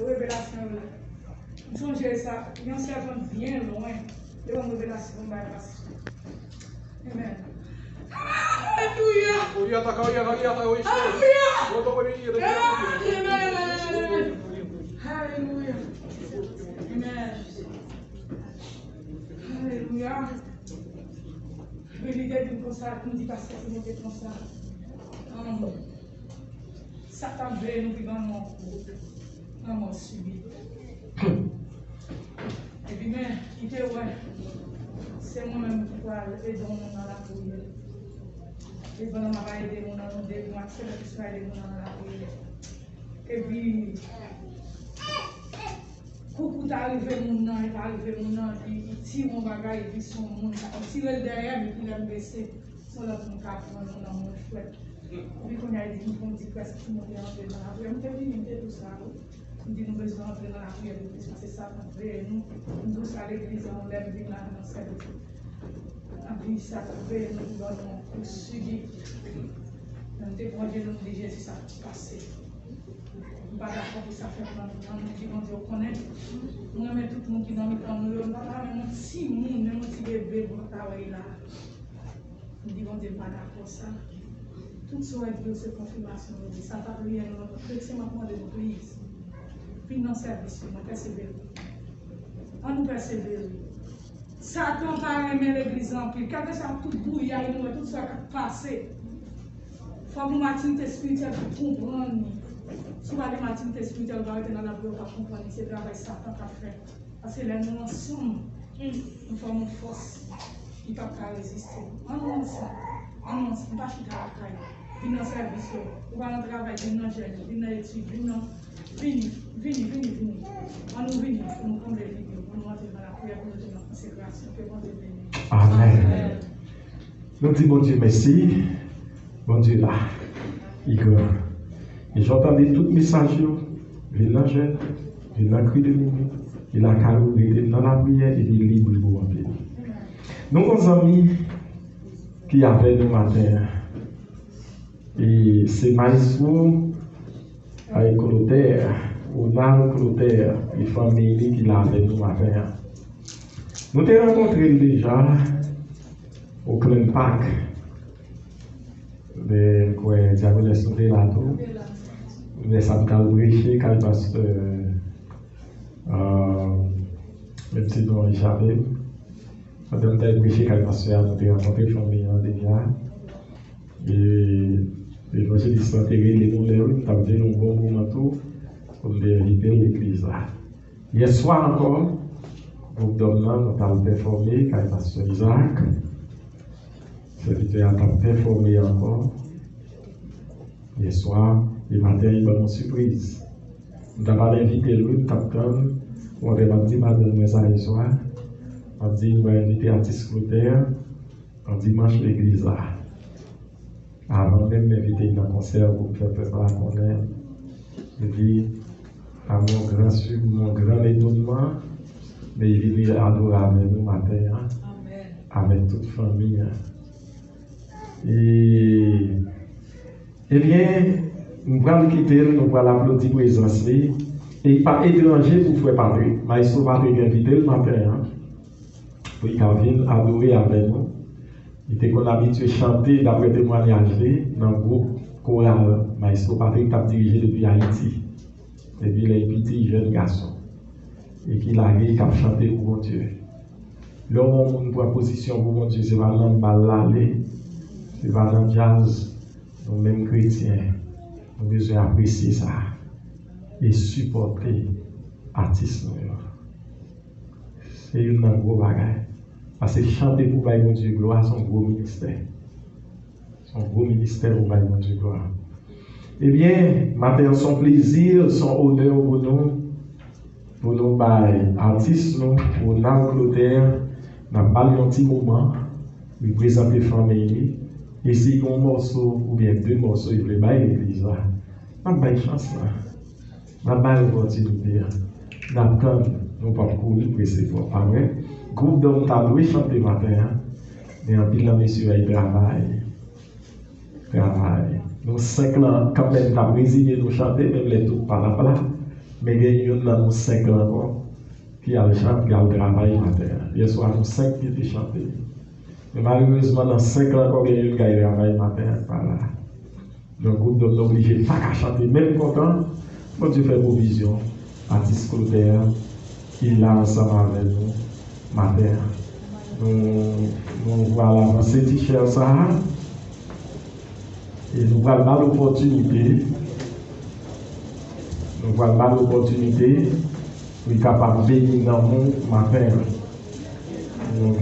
révélation. Songez ça, il y a un servant bien loin. Il y a une révélation. Amen. Alléluia. Alléluia. Amen. Alléluia. L'idée d'une consacre nous dit parce que c'est notre consacre. Satan veut nous vivre en mort subie. Et puis, mais, il était ouais. C'est moi-même qui parle et donc dans la prière. Et pendant ma va aider mon nom de moi, c'est le qui soit aider mon nom dans la prière. Et puis, coucou t'arrivé mon nom, il t'arrivé mon nom, il tire mon bagage, et puis son monde, il tire le derrière, et puis il a baissé, son là pour me casser mon nom dans mon chouette. Puis qu'on a dit, on dit presque tout le monde est entré dans la prière. On t'a dit, tout ça. On dit, nous besoin d'entrer dans la prière de Christ, c'est ça qu'on fait. Nous tous à l'église, on lève bien là dans cette vie. Et puis ça fait, nous donnons pour subir. Nous devons dire, nous dit Jésus, ça va passer. Nous ne sommes pas d'accord que ça fait nous disons, Dieu connaît. Nous aimons tout le monde qui dans le temps, nous ne sommes pas même un petit monde, même un petit bébé pour travailler là. Nous disons, Dieu pas d'accord ça. Tout ça est Dieu, c'est confirmation. Ça va prier, c'est maintenant de l'église. Puis dans le service, on persévère. On nous persévère. Satan pas aimer l'église en plus. Quand ça tout brouillard, tout ça qui passe. Il faut que maturité spirituelle pour comprendre. Si vous avez maturité spirituelle, vous allez dans la prière pour comprendre. C'est le travail Satan qui a fait. Parce que là, nous ensemble, nous formons une force qui ne peut pas résister. On ensemble, on ne peut pas chuter à la caille. Venez dans le service, vous allez dans le travail, venez dans le jeûne, venez dans l'étude, venez. On nous vient, on nous prend des vidéos, on nous rentre dans la prière, pour nous donner la consécration, que bon Dieu bénisse. Amen. Nous disons, bon Dieu, merci. Bon Dieu, là, il est. Et j'entendais tout message, il est jeune, il a cru de minuit, il a carré, il est dans la prière, il est libre pour remplir. Nous avons amis qui avaient nous matin. Et c'est Maïsou avec Clotaire, ou Nan Clotaire, les familles qui l'avaient nous matin. Nous t'avons rencontré déjà au Clan Park de quoi Diagonale Sauté là tout. Mais ça me calbré quand parce que le petit nom échappé. Madame t'a prêché quand parce que nous t'avons rencontré famille déjà. Et je dis santé les moulins, t'as dit un bon moment tout pour dériver l'église là. Hier soir encore, groupe d'hommes nous avons performé quand pasteur Isaac. Serviteur a performé encore. Hier soir, le matin, il m'a une surprise. Nous avons invité lui, capitaine. On a dit madame ça hier soir. On a dit, on va inviter artiste Clotaire en dimanche l'église là. Avant même m'inviter dans le concert pour faire préparer mon air. Je dis à mon grand étonnement, mais il est adoré avec nous matin, avec toute famille. Eh bien, nous allons quitter, nous allons applaudir pour présence. Et il n'est pas étranger pour faire Patrick. Mais il faut Patrick invité le matin pour qu'il vienne adorer avec nous. Il était qu'on habitué à chanter d'après témoignage dans le groupe choral. Maestro Patrick a dirigé depuis Haïti. Et puis il est petit jeune garçon. Et qu'il arrive à chanter pour mon Dieu. L'homme a une proposition pour mon Dieu, c'est pas l'homme balalé, c'est pas l'homme jazz. Nous mêmes chrétiens, nous avons besoin d'apprécier ça et supporter l'artiste. C'est une gros bagage. Parce que chanter pour mon Dieu gloire, c'est un gros ministère. C'est un gros ministère pour mon Dieu gloire. Eh bien, matin, son plaisir, son honneur pour nous, artistes, pour nous, Clotaire, nous parlons un petit moment, nous présenter la famille. Et si un morceau, ou bien deux morceaux, il voulait bailler l'église là, nous avons une chance là. Nous avons une opportunité. Nous avons nous pas courir pour essayer de faire. Groupe d'hommes taboué chanter matin, mais en pile, monsieur, il travaille. Nous 5 ans, quand même, nous avons résigné nous chanter, même les tout par là. Mais il y a nous 5 encore qui a le chant, qui a le travail matin. Hier soir, nous 5 qui étaient chantés. Mais malheureusement, dans 5 ans encore, il y a une qui a le travail matin. Voilà. Donc, le groupe d'hommes obligé de ne pas chanter, même content. Quand tu fais provision, artiste Clotaire, il est là ensemble avec nous matin. Nous voilà dans ces t-shirts ça. Et nous voilà l'opportunité. Nous voilà l'opportunité pour être capable de bénir dans le monde matin. Donc,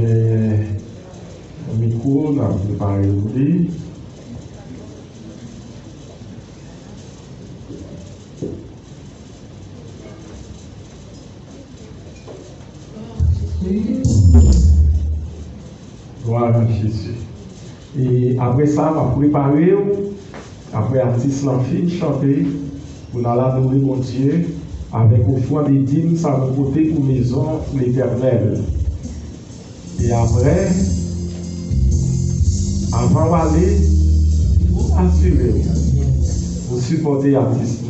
au micro, nous avons préparé le livre. Gloire à Jésus. Et après ça, on va préparer, après l'artiste l'enfile chanter, pour nous adorer mon Dieu, avec au fond des dîmes, ça va côté pour maison l'éternel. Et après, avant d'aller, assurez-vous, vous supportez l'artiste,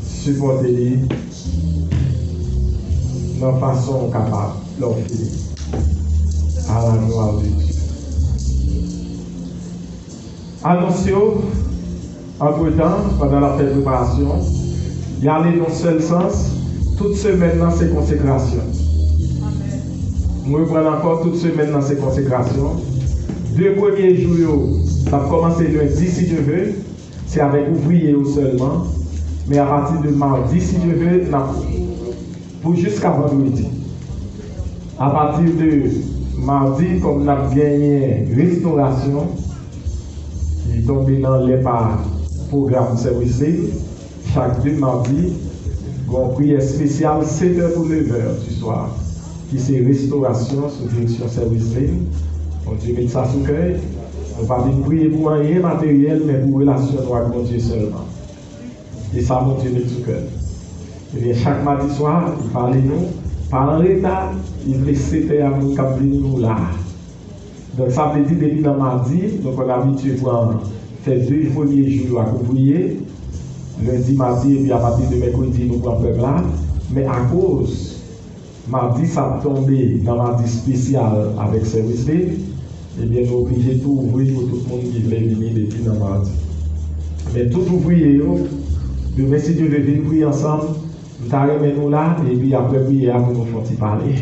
supportez-les de façon capable, l'enfile. À la gloire de Dieu. Attention, entre-temps, pendant la préparation, il y a allé dans le seul sens, toute semaine dans ces consécrations. Nous reprenons encore toute semaine dans ces consécrations. 2 premiers jours, ça va commencer lundi si Dieu veut, c'est avec ouvriers seulement, mais à partir de mardi si Dieu veut, pour jusqu'à vendredi. À partir de mardi, comme nous avons gagné restauration, il est tombé dans les programme service chaque 2 mardis, une prière spéciale 7h pour 9h du soir, qui c'est restauration sous direction service ligne. On Dieu met ça sous cœur. On va pas prier pour rien matériel, mais pour relation avec mon Dieu seulement. Et ça, mon Dieu met sous cœur. Et bien, chaque mardi soir, il parle nous. Par l'état, il laissait à nous cap nous là. Donc ça veut dire depuis dans mardi, donc on a habitué pour faire 2 premiers jours à couvrir, lundi, mardi, et puis à partir de mercredi, nous prenons peuple là. Mais à cause, mardi, ça tombé dans mardi spécial avec service libre, et bien nous obligés de tout ouvrir pour tout le monde qui voulait venir depuis dans mardi. Mais tout ouvrier, demain si Dieu veut venir prier ensemble, nous t'arrêtons là, et puis après prier pour nous faire parler.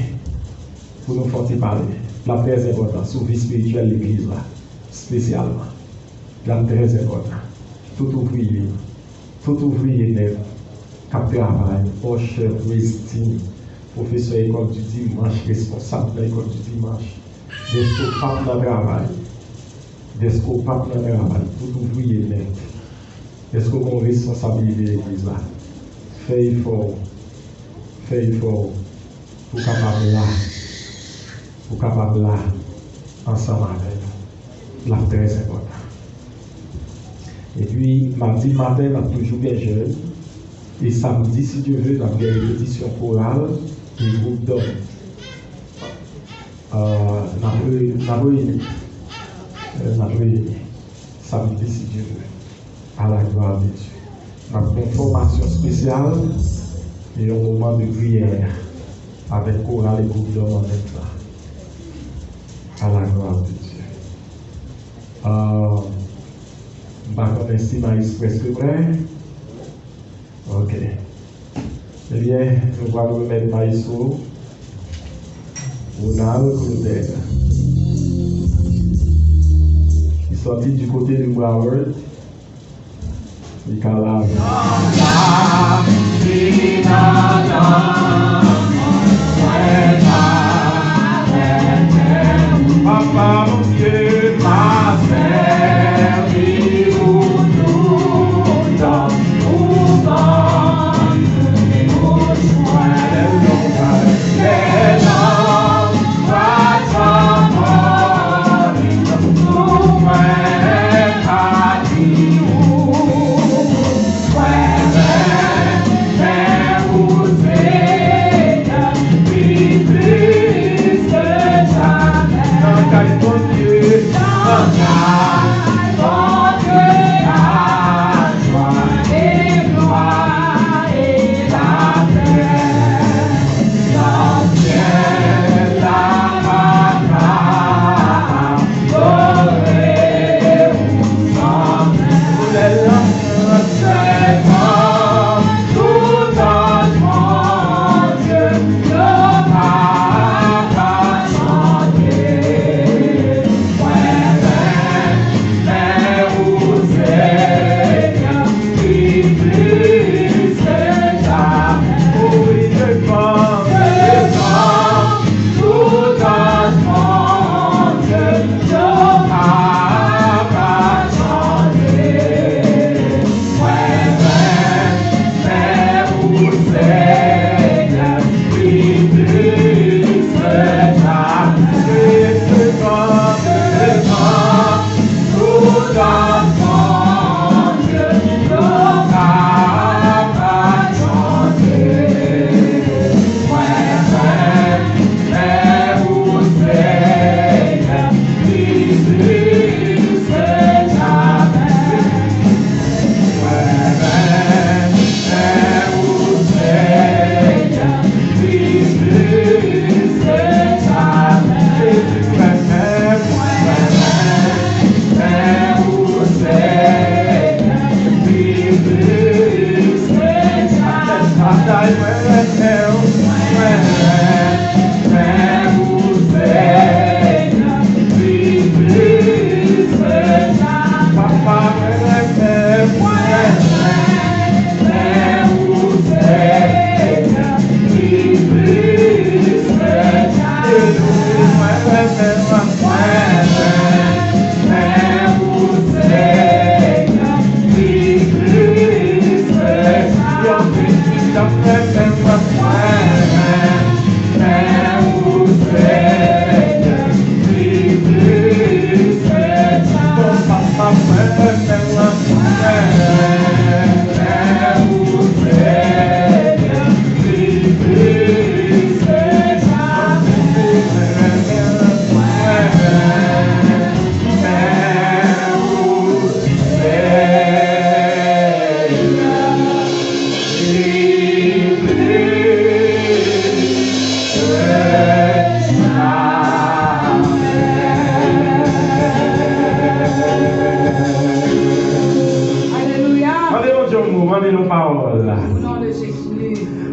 Pour nous faire parler. La très importante, sur la vie spirituelle de l'Église, là, spécialement. La très importante. Tout ouvrier neuf, cap travail, poche, Westin, professeur école du dimanche, responsable de l'école du dimanche, des scopables dans le travail, tout ouvrier neuf. Est-ce qu'on a une responsabilité de l'Église là? Fais effort pour capable là, ensemble avec nous. La très important. Et puis, mardi matin, on a toujours bien jeune. Et samedi, si Dieu veut, on a une répétition chorale et groupe d'hommes. On a réuni. Samedi, si Dieu veut. À la gloire de Dieu. On a une formation spéciale et un moment de prière avec chorale et groupe d'hommes en même temps. À la gloire de Dieu. Je vais Maïs presque prêt. Ok. Eh bien, nous allons remettre Maïs au Ronald Clotaire. Il est sorti du côté de Broward. Il calme. Papa, mon Dieu, m'a servi pour nous dans nos bancs, nos soins, les gens, pas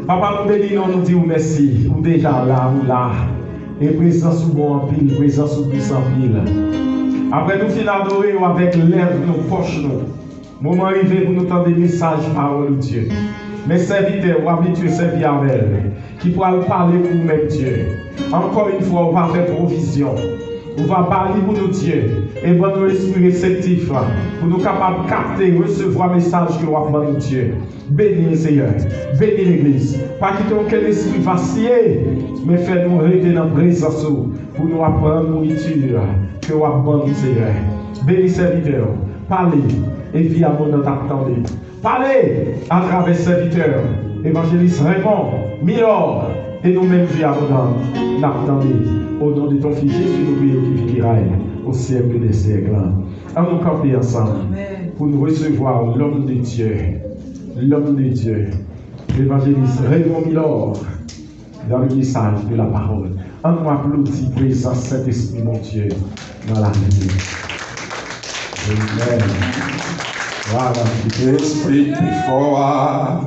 Papa, nous bénissons, nous disons merci. Ou déjà là, ou là. Et présence ou bon en pile, présence ou puissant pile. Après nous finissons adorer avec lèvres, nos poches, nous. Moment arrivé pour nous tendre des messages, parole de Dieu. Mes serviteurs, ou habitués servir avec elle, qui pourront parler pour nous, Dieu. Encore une fois, on va faire provision. On va parler pour nous, Dieu. Et pour nous esprit réceptif, pour nous capables de capter, recevoir le message que nous avons dans Dieu. Bénis le Seigneur, bénis l'Église. Pas quitter aucun esprit vaciller, mais fais-nous rester dans la présence pour nous apprendre la nourriture que nous avons dans Seigneur. Bénis serviteurs, parlez, et vie à mon attendez. Parlez à travers serviteurs, évangéliste Raymond, Milord, et nous-mêmes vie abondante. N'attendez, au nom de ton Fils Jésus, nous prions qui vivra au siècle des siècles. À nous camper ensemble pour nous recevoir l'homme de Dieu. L'homme de Dieu, l'évangéliste Raymond Milord, dans le message de la parole. On nous applaudit, présence Saint-Esprit, mon Dieu, dans la vie. Amen. Voilà. Esprit before,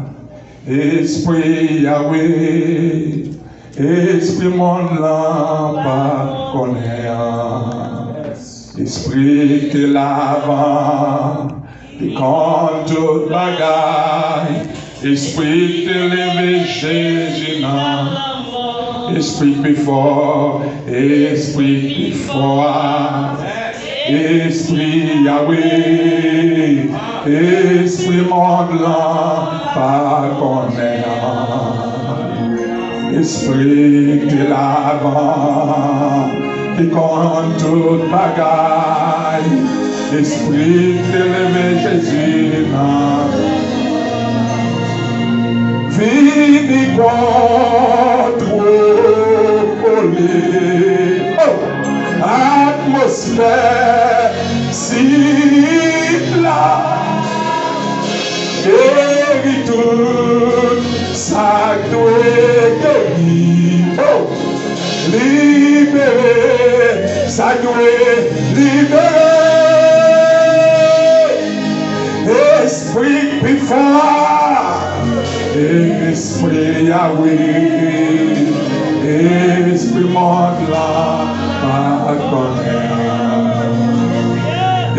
Esprit Yahweh, Esprit mon pas connaît, Esprit que l'avant. Et quand tout bagaille, esprit de lever Jésus, esprit before, esprit before, esprit Yahweh, esprit mon blanc, pas connaît, esprit de l'avant, qui compte tout bagaille. Esprit d'élever Jésus, vini contrôler, atmosphère, si là, guérit tout, ça doit guérir, libérer, ça doit libérer. Esprit before, Esprit Yahweh, Esprit monde là, pas connaît,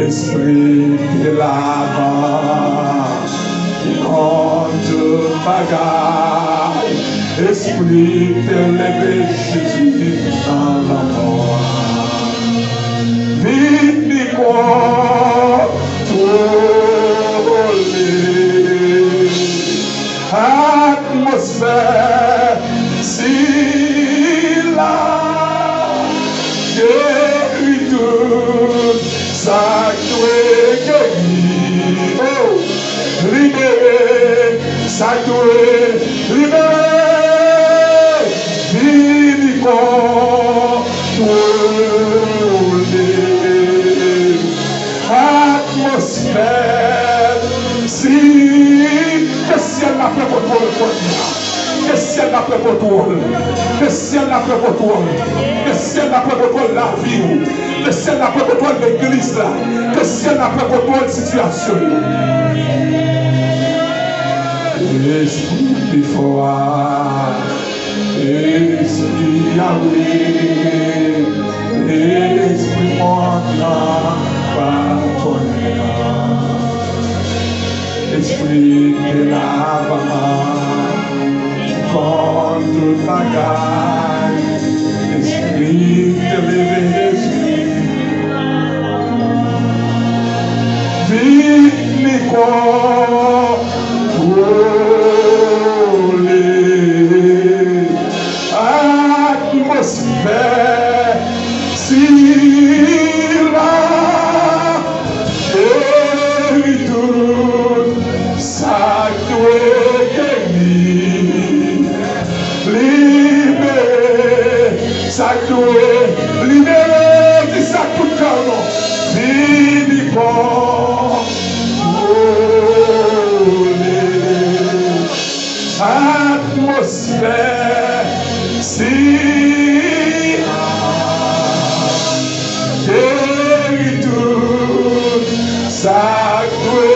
Esprit de l'avant, qui compte bagaille, Esprit de lever Jésus dans la mort, vite quoi, atmosphère, si là, guérit tout, ça doit guérir, libérer, ça doit libérer, vivre contrôler, atmosphère, si que ciel n'a pas contrôle, que ciel n'a pas contrôle, que ciel n'a pas contrôle, que ciel n'a pas contrôle la vie, que ciel n'a pas contrôle l'église là, que ciel n'a pas contrôle la situation. Esprit before, Esprit Yahweh, Esprit maintenant, pas connaît. Esprit de l'avant, contre bagaille, Esprit de lever Jésus, vive les corps, atmosphère si territoire sacré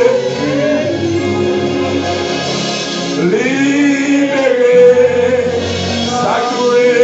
libéré sacré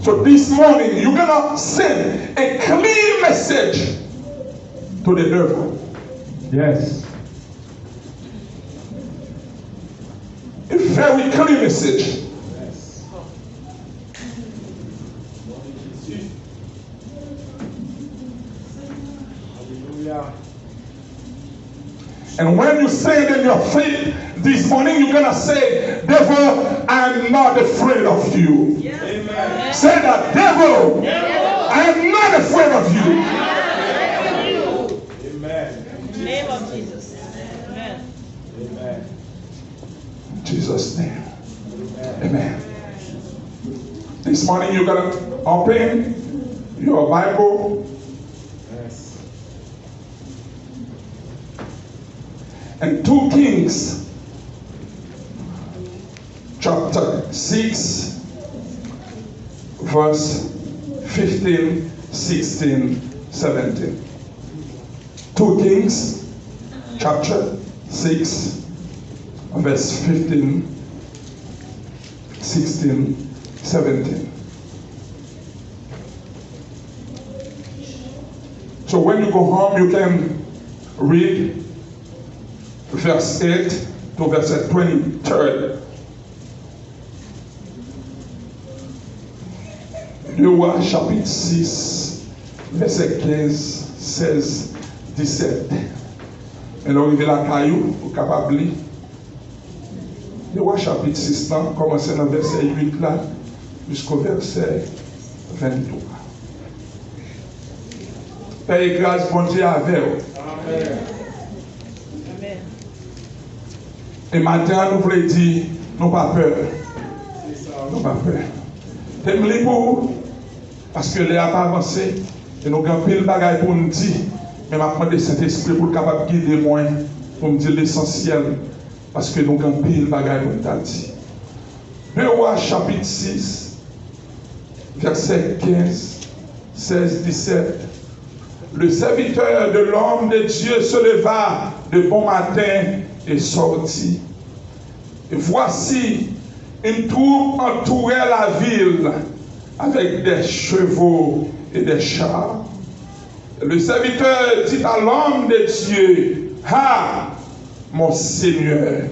So this morning, you're going to send a clear message to the devil. Yes. A very clear message. Yes. Hallelujah. And when you say it in your faith this morning, you're going to say, devil, I'm not afraid of you. Amen. Say that, devil, I'm not afraid of you. Amen. In the name of Jesus. Amen. Amen. In Jesus' name. Amen. Amen. This morning you're going to open your Bible Yes. and 2 Kings chapter 6 verse 15, 16, 17. 2 Kings chapter 6 verse 15, 16, 17. So when you go home, you can read verse 8 to verse 23. Le roi chapitre 6, verset 15, 16, 17. Et là, arrivé la caillou, vous capable de lire. Le roi chapitre 6, là, commencez dans le verset 8 là, jusqu'au verset 23. Père et grâce, bon Dieu, avec vous. Amen. Amen. Et maintenant, nous voulons dire, nous pas peur. C'est ça. Nous pas peur. T'aimes les pour vous, parce que les a pas avancé, et nous avons pile bagaille pour nous dire, mais maintenant, le Saint-Esprit pour capable de guider moi, pour me dire l'essentiel, parce que nous avons pile bagaille pour nous dire. 2 Rois chapitre 6, verset 15, 16, 17. Le serviteur de l'homme de Dieu se leva de bon matin et sortit. Et voici, une troupe entourait la ville avec des chevaux et des chars. Le serviteur dit à l'homme de Dieu, « Ah, mon Seigneur,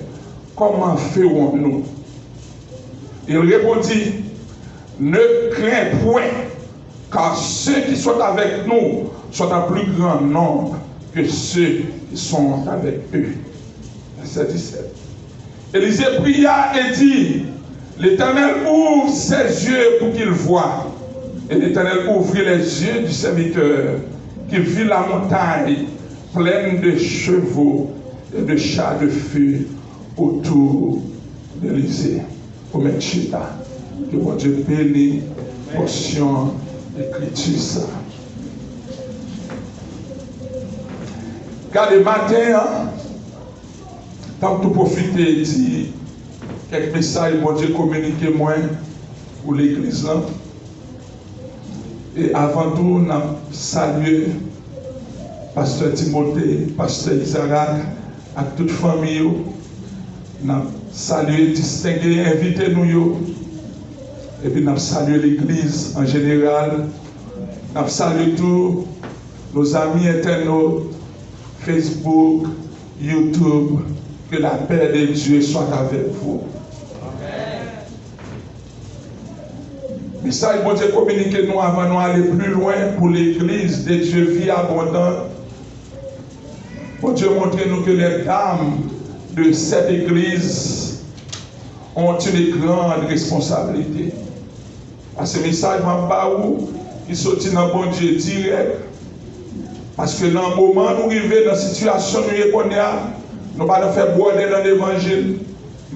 comment ferons-nous » Il répondit, « Ne crains point, car ceux qui sont avec nous sont en plus grand nombre que ceux qui sont avec eux. » Verset 17. Élisée pria et dit, « L'Éternel ouvre ses yeux pour qu'il voie. » Et l'Éternel ouvrit les yeux du serviteur, qui vit la montagne pleine de chevaux et de chars de feu autour d'Élisée. Pour mettre chita, que mon Dieu bénisse portion d'écriture ça. Car le matin, tant que profiter de quelques messages, mon Dieu communiquer moi pour l'église là. Et avant tout, nous saluons Pasteur Timothée, Pasteur Isaac, à toute famille, nous saluons, distinguer, inviter nous, et puis nous saluons l'Église en général, nous saluons tous nos amis internautes, Facebook, YouTube, que la paix de Dieu soit avec vous. Mais ça, il faut communiquer nous avant nous aller plus loin pour l'Église de Dieu, vie abondante. Pour Dieu montrer nous que les dames de cette Église ont une grande responsabilité. Parce que ce message m'a qui sortit dans bon Dieu direct. Parce que dans le moment où nous arrivons dans la situation où nous ne pouvons pas nous faire boire dans l'évangile. Nous ne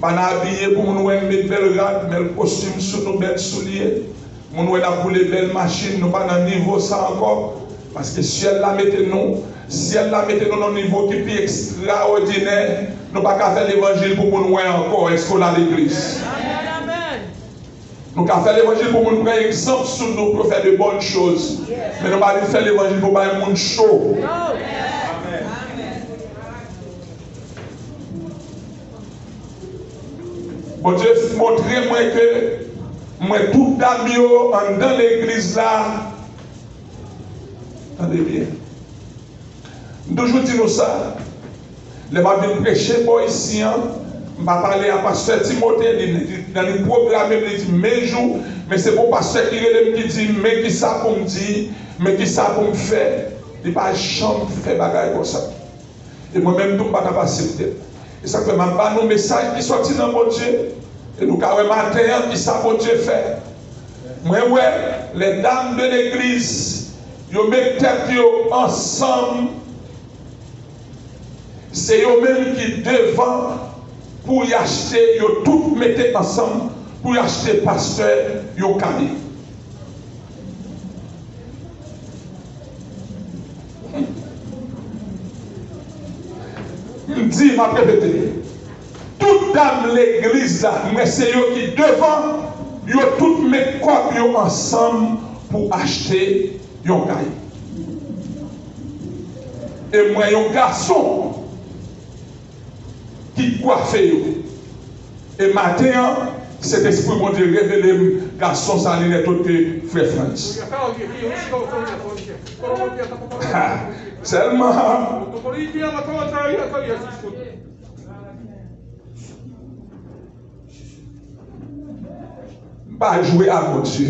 pouvons pas nous habiller pour nous mettre de belles rades, mais le costume sous nos belles souliers. Nous ne pouvons pas les belles machines, nous ne pouvons pas dans niveau ça encore. Parce que si elle la mette nous, dans un niveau qui est plus extraordinaire, nous ne pouvons pas faire l'évangile pour nous encore. Est-ce qu'on a l'église? Nous pouvons faire l'évangile pour nous prendre exemple sur nous pour faire de bonnes choses. Mais nous ne pouvons pas faire l'évangile pour faire un monde chaud. Bon Dieu, montrez-moi que moi, tout d'amis dans l'église là, attendez bien. Toujours dis-nous ça. Les gens viennent prêcher pour ici. Je vais parler à Pasteur Timothée dans le programme, il dit mes jours, mais c'est pour Pasteur qui dit mais qui ça pour me dire, mais qui ça pour me faire. Il ne va pas jamais faire bagaille comme ça. Et moi-même, je ne vais pas accepter. Et ça fait même pas nos messages qui sortent dans mon Dieu. Et nous avons matin qui ça mon Dieu fait. Moi, ouais, les dames de l'église, ils mettent tête ensemble. C'est eux-mêmes qui devant pour y acheter, ils tout mettez ensemble pour y acheter pasteur, ils cadeau. Je dis, ma répété, toute dame l'église là, mais c'est eux qui devant, ils tout mettent quoi ensemble pour acheter un cadeau. Et moi, un garçon qui coiffe. Et matin, cet esprit mon Dieu révélé garçon ça allait tout frère France. Seulement pas jouer à mon Dieu.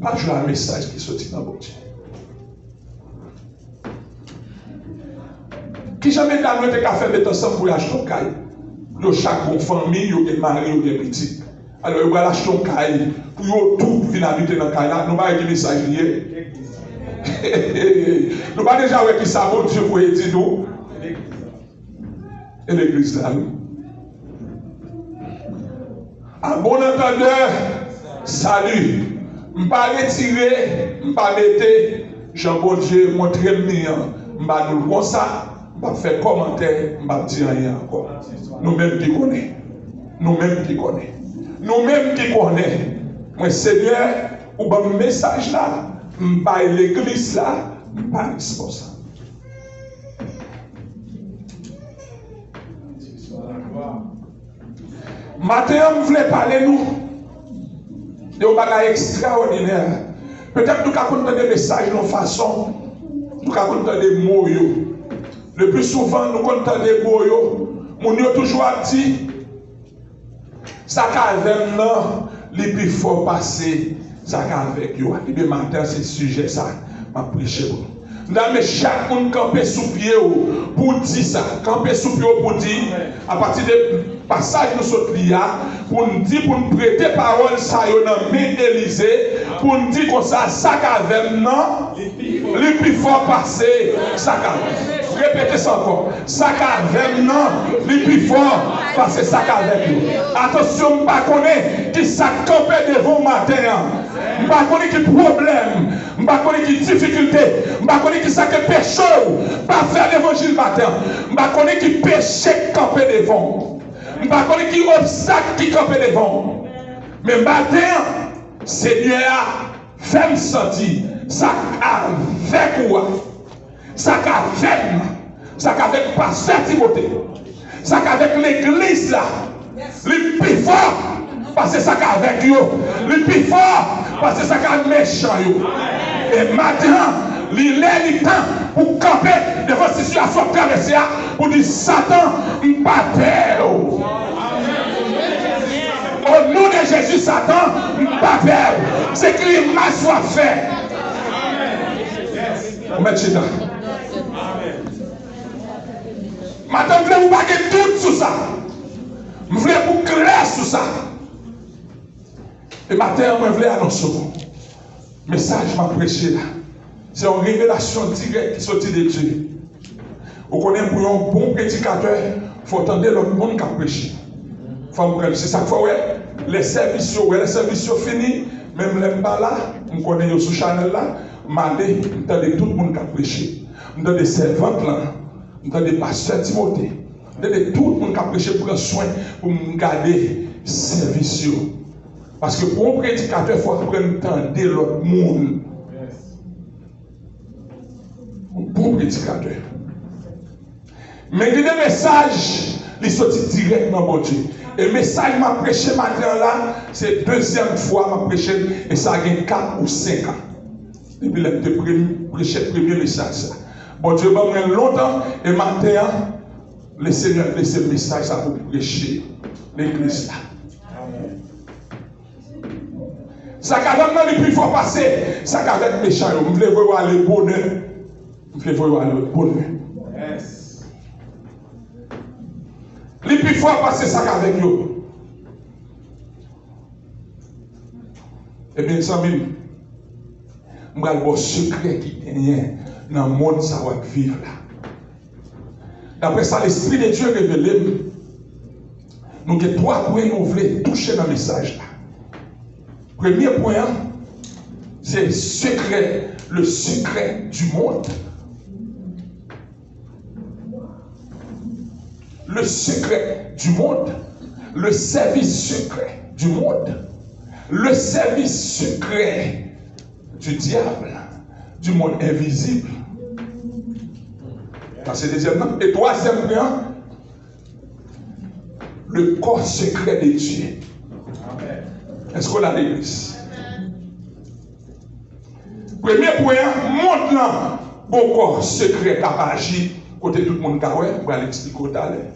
Pas jouer à un message qui sortit dans mon Dieu. Qui jamais dans notre café mettre ensemble pour acheter un caille. Yo chaque famille, yo des mari, yo des petits. Alors yo va acheter un caille pour yo tout venir habiter dans caille là, nous pas dire message lié. Nous pas déjà ouais qui ça bon Dieu pour dire nous. Et l'église là. À bon entendeur, salut. M'pas retirer, m'pas mettre Jean bon Dieu montrer m'nian, m'pas nous comme ça. Je ne vais pas faire commentaire, je ne vais pas dire rien encore. Nous-mêmes qui connaissons. Nous-mêmes qui connaissons. Nous-mêmes qui connaissons. Moi, Seigneur, ou un message là, je ne vais pas l'église là, je ne vais pas responsable. Matin, je voulais parler nous de un bagage extraordinaire. Peut-être que nous avons des messages de façon, nous avons des mots. Le plus souvent, nous comptons des mots, nous avons toujours dit, ça qu'avec nous, les plus forts passer, ça qu'avec nous. Et bien, maintenant, c'est le sujet, ça, m'a prêché. Mais chaque monde camper sous pied pour dire ça, camper sous pied pour dire, à partir des passages de ce lia, pour nous dire, pour nous prêter parole, ça y est dans main d'Élysée, pour nous dire que ça qu'avec nous, les plus forts passer, ça qu'avec. Répétez ça encore. Ça qu'avec nous, les plus forts passer, ça qu'avec nous. Attention, je ne connais pas qui ça camper devant matin. Je ne connais pas qui problème. Je ne connais pas qui difficulté. Je ne connais pas qui ça que péché. Pas faire l'évangile matin. Je ne connais pas qui péché camper devant. Je ne connais pas qui obstacle qui camper devant. Mais matin, Seigneur, fais-moi sentir ça avec moi. ça qu'avec pasteur Timothée, ça qu'avec l'église là, le plus fort, parce que ça qu'avec eux, le plus fort, parce que ça qu'avec méchant yo. Et maintenant, il est le temps pour camper devant cette situation traversée pour dire Satan, il pas peur. Au nom de Jésus, Satan, il pas peur. C'est que l'image soit fait. Maintenant, madame, je vous baguer tout sur ça. Je voulais vous clair sur ça. Et matin, je voulais annoncer le message m'a prêché là. C'est une révélation directe qui sortit de Dieu. Vous connaissez pour un bon prédicateur, il faut attendre l'autre monde qui a prêché. C'est ça qu'il faut, ouais. Les services finis, même les pas là, on connaît sur Chanel là, mandé, on entend tout le monde qui a prêché. On entend des servantes là, on entend des pasteurs Timothée, on entend tout le monde qui a prêché pour prendre soin, pour garder service. Parce que pour un prédicateur, il faut apprendre à entendre l'autre monde. Un bon prédicateur. Mais il y a des messages qui sont directement dans mon Dieu. Et le message que je prêché matin là, c'est la deuxième fois que je prêché et ça a 4 ou 5 ans. Depuis que je prêché le premier message. Bon Dieu m'a mis longtemps et matin, le Seigneur a laissé le message pour prêcher l'église là. Ça qui le plus fort passé, ça qui avec méchant, vous voulez voir le bonheur. Vous voulez voir le bonheur. Le plus fort passer ça avec nous. Eh bien, ça même, je vais voir le secret qui est dans le monde ça va vivre là. D'après ça, l'Esprit de Dieu révélé, nous avons 3 points nous voulons toucher dans le message là. Premier point, c'est le secret du monde. Le secret du monde, le service secret du monde, le service secret du diable, du monde invisible. Ça c'est deuxième. Et troisième point, le corps secret de Dieu. Est-ce qu'on a l'église? Premier point, montre là, bon corps secret qui a agi, côté tout le monde qui a ouais, on va l'expliquer tout à l'heure.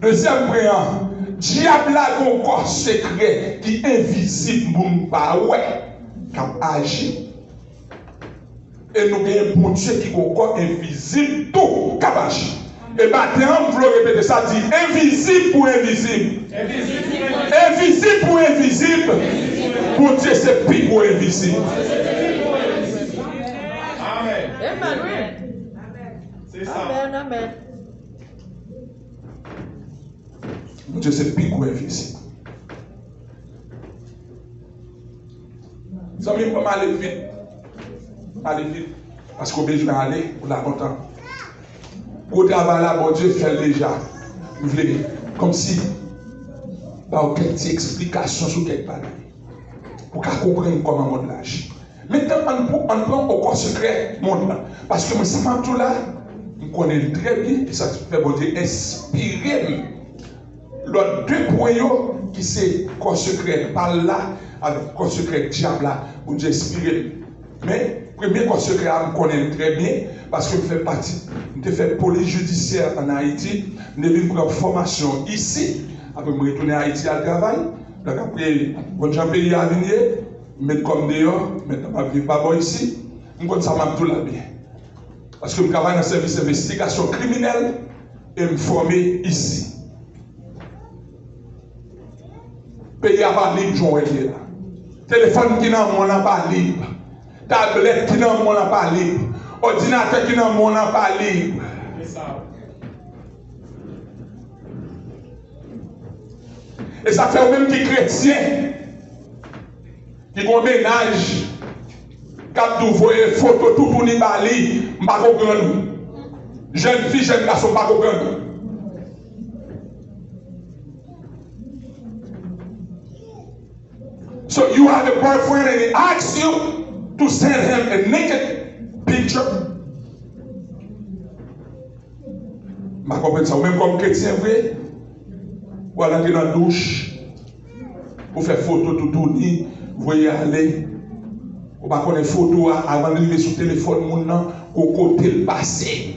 Deuxième point, diable a un corps secret qui est invisible pour nous pas ouais, qui a agi. Et nous avons un bon Dieu qui a un corps invisible, tout qui a agi. Et maintenant, vous voulez répéter ça, dit invisible pour invisible. Invisible pour invisible. Pour Dieu, c'est pire pour invisible. Amen. C'est ça. Amen, amen. Pour Dieu, c'est pire pour invisible. Vous savez, comment aller vite? Aller vite. Parce qu'on besoin d'aller pour la longtemps. Pour travailler là, bon Dieu fait déjà. Vous voulez, comme si, par quelques explications sur quelque part. Pour qu'on comprenne comment le monde lâche. Maintenant, on prend au corps secret monde là. Parce que moi, ça m'a tout là, je connais très bien, et ça fait bon Dieu inspirer. L'autre 2 points qui c'est corps secret par là, avec corps secret diable là, pour Dieu inspirer. Mais, premier corps secret, je connais très bien, parce que je fais partie, je fais police judiciaire en Haïti, je vais prendre formation ici, après je retourner à Haïti à travail, donc après, quand j'ai un pays à venir, mettre comme dehors, maintenant je ne vais pas voir ici, je connais ça m'a tout là bien. Parce que je travaille dans le service d'investigation criminelle et me former ici. Pays à pas libre, John est là. Téléphone qui n'a pas libre. Tablette qui n'a pas libre. Ordinateur qui n'a pas libre. Et ça fait même qui chrétien qui ont ménage, qui ont envoyé photo tout pour n'y pas lire, je ne pas comprendre. Jeune fille, jeune garçon, pas comprendre. So you have a boyfriend and he asks you to send him a naked picture. Je comprends ça. Ou même comme chrétien vrai, ou aller dans la douche, ou faire photo tout tourner, vous voyez aller. Ou pas connaître photo avant de lever sur le téléphone, au côté le passé.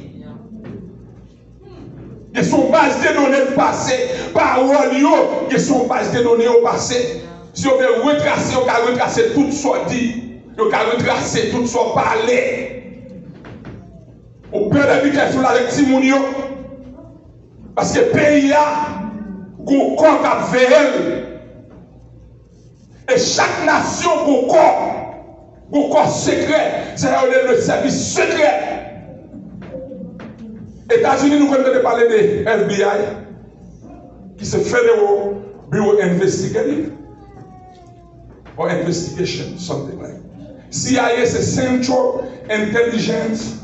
Et son base de données au passé, parole, et son base de données au passé. Si on veut retracer, on peut retracer tout ce qu'on dit, on peut retracer tout ce qu'on parlé. On peut être sur la lecture, parce que le pays a un corps à veiller. Et chaque nation a un corps secret, c'est le service secret. États-Unis, nous connaissons parler de FBI, qui se fait le Bureau Investigative, or Investigation, something like that. CIA, c'est Central Intelligence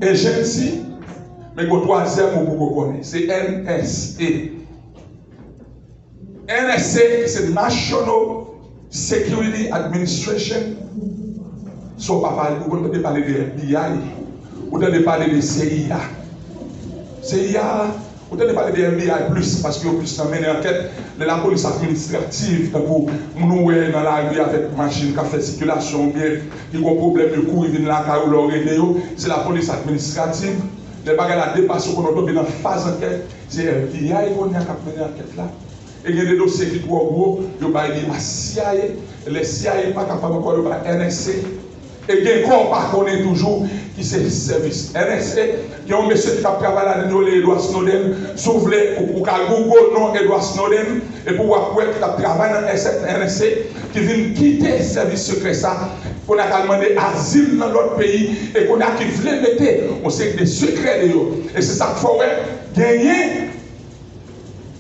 Agency, mais le troisième, vous connaissez, c'est NSA. NSA, c'est National Security Administration. So, vous pouvez parler de FBI, vous pouvez parler de CIA. CIA, vous pouvez parler de FBI plus, parce que vous pouvez mener enquête de la police administrative, pour nous dans la rue avec machine qui fait circulation, bien, qui a un problème de cours, ils viennent là, c'est la police administrative. Les bagages la dépassent qu'on a dans la phase d'enquête, c'est FBI qui a mené l'enquête là. Et il y a des dossiers qui sont trop gros, il y a des CIA, les CIA ne sont pas capables encore de NSA. Et il y a un corps par contre toujours qui c'est le service NSA. Il y a un monsieur qui travaille là-dedans, Edward Snowden, s'ouvre pour Google non Edward Snowden, et pour voir qui travaille dans NSA, qui vient quitter le service secret ça, qu'on a demandé asile dans l'autre pays, et qu'on a qui voulait mettre, on sait que des secrets de eux. Et c'est ça qu'il faut gagner.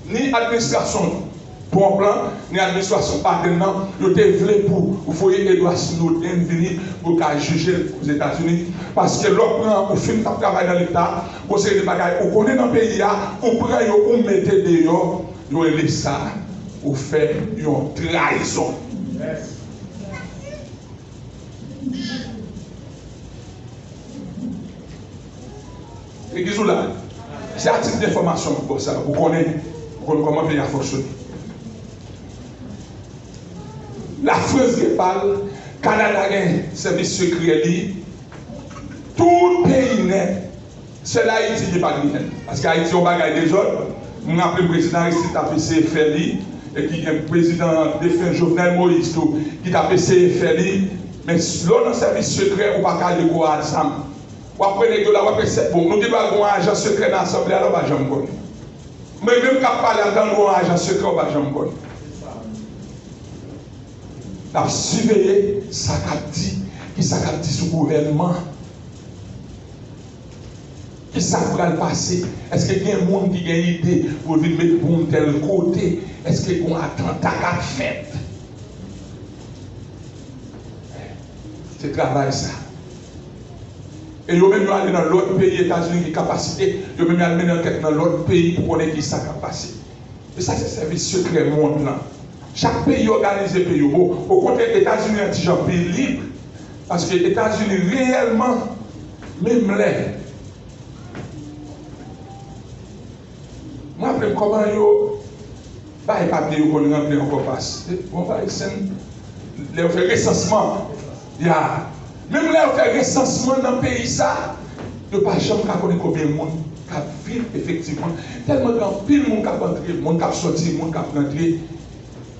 Ni administration bon plan, ni administration partenaire, ils ont voulu pour vous voyez Edward Snowden venir pour juger aux États-Unis. Parce que l'autre au film de travail dans l'État, vous savez des bagages, vous connaissez dans le pays, vous prenez, vous mettez dehors, vous laissez ça, vous faites une trahison. Et qu'est-ce que là? C'est un type d'information pour ça, vous connaissez comment le pays a fonctionné. La France qui parle, Canada a un service secret, tout pays net, c'est l'Haïti qui n'est pas net. Parce qu'Haïti, on bagaille des autres. On a appelé le président ici, qui a fait CFLI, et qui est le président défunt Jovenel Moïse, qui a fait CFLI. Mais là, dans le service secret, on ne peut pas aller quoi ensemble. Ou après, les gars, on c'est bon. Nous devons avoir un agent secret dans l'Assemblée, alors on ne va jamais connaître. Mais même quand on parle dans un agent secret, on ne va jamais connaître. La surveiller, ça qu'a dit, qui ça qu'a dit sur le gouvernement. Qui ça pourra le passer? Est-ce qu'il y a un monde qui a une idée pour venir mettre pour tel côté? Est-ce qu'il y a un attentat à faire? C'est travail ça. Et ils ont même allé dans l'autre pays, États-Unis, qui capacité, ils ont même allé dans l'autre pays pour connaître qui ça capacité. Et ça, c'est le service secret monde là. Chaque pays organise le pays. Au contraire, les États-Unis sont un pays libre. Parce que les États-Unis, réellement, même les. Moi, après, comment ils pas les papiers qu'on remplit encore passe. On va essayer de faire recensement. Même là, on fait recensement dans le pays, ça, il n'y a pas jamais qu'à connaître combien de monde qui vivent effectivement. Tellement grand pile de monde qui a entré, monde qui a sorti, monde qui a rentré.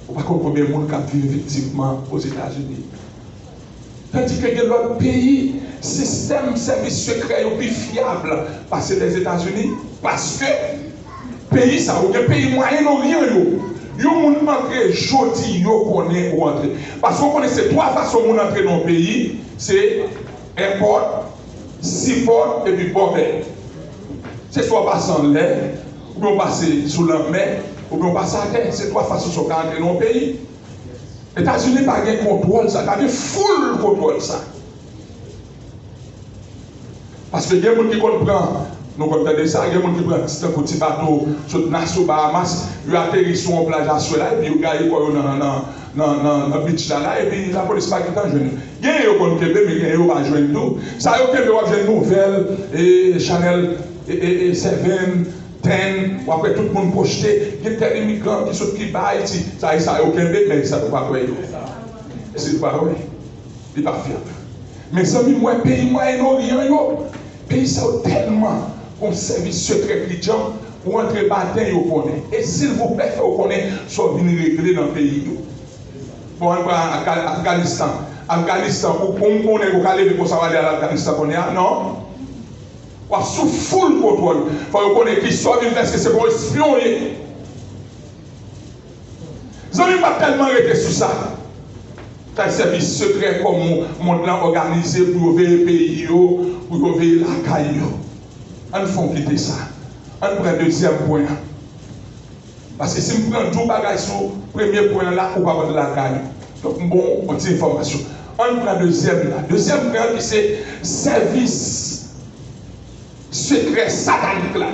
On ne sait pas combien de monde qui vivent effectivement aux États-Unis. Tandis que l'autre pays, système service secret est plus fiable passer des États-Unis parce que pays ça, ou un pays moyen non rien yo monde entrer jodi yo connaît ou entrer parce qu'on connaît ces trois façons de entrer dans le pays, c'est import, seaport et puis border. C'est soit passer en l'air, ou bien passer sous la mer, ou bien passer à terre. C'est trois façons de entrer dans le pays. Les États-Unis n'ont pas de contrôle, ça, ils ont full contrôle ça. Parce que il y a des gens qui comprennent, nous comprenons ça, il y a des gens qui prennent un petit bateau sur Nassau, Bahamas, ils atterrissent sur une plage à Suez, et puis ils gagnent dans le beach là, et puis la police pas qui t'en joue. Il y a des gens qui ont Québec, mais il y a des gens qui vont jouer tout. Ça, il y a des gens qui ont Nouvelle, et Chanel, et Seven, ten, ou après tout le monde projeté, il y a tel immigrant qui sont qui va Haïti, ça n'a aucun but, mais ça ne peut pas croire. C'est pas vrai. Il n'est pas fiable. Mais ça, moi, pays Moyen-Orient, pays ça tellement un service secret chrétien pour entrer matin, vous connaissez. Et s'il vous plaît, vous connaissez, soit venir régler dans le pays. Pour entrer en Afghanistan. Afghanistan, pour qu'on ait vous aller pour savoir aller à l'Afghanistan, non? Ou sous full contrôle. Il faut qu'on ait qui soit parce que c'est pour espionner. Vous n'avez pas tellement été sur ça. Un service secret comme monde organisé pour ouvrir le pays, pour ouvrir la caille. On faut quitter ça. On prend le deuxième point. Parce que si on prend tout bagage sur le premier point là, on va avoir de la caille. Donc, bon, on tire information. On prend le deuxième là. Deuxième point, c'est service secret satanique là.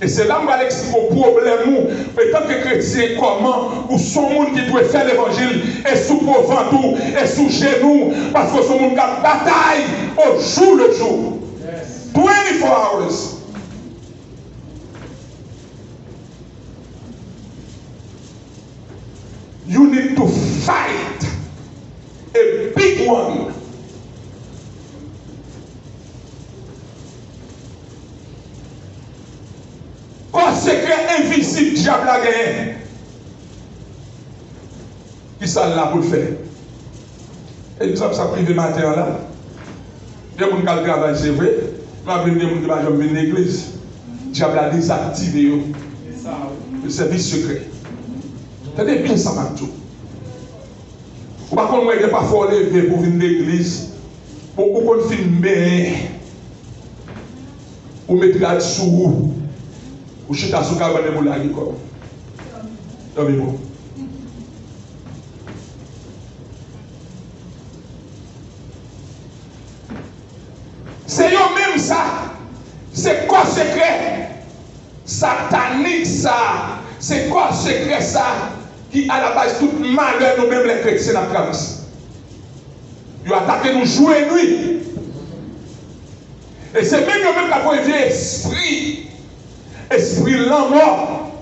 Et c'est là que je vais expliquer le problème. En tant que chrétien, comment ou son monde qui doit faire l'évangile est sous ventre et sous genoux parce que son monde qui bataille au jour le jour. 24 hours. You need to fight a big one. Quoi secret invisible, diable a gagné. Qui ça là pour le faire? Exemple, ça privé matin là. Il y a des gens qui travaillent, c'est vrai. Mais il y a des gens qui vont venir à l'église. Diable a désactivé le service secret. Tenez bien ça, Matou. Ou par contre, moi, il n'est pas fort levé pour venir à l'église. Pour qu'on filme, ou mettre là-dessous. Ou chita sou kabane mou la giko. Dami mou. C'est yo même ça. C'est quoi secret? Satanique ça. C'est quoi secret ça? Qui à la base tout malheur nous même les chrétiens dans la traverse. Yo attaqué nous jouer nuit. Et c'est même yo même qui a pour un vieux esprit. Esprit lent mort.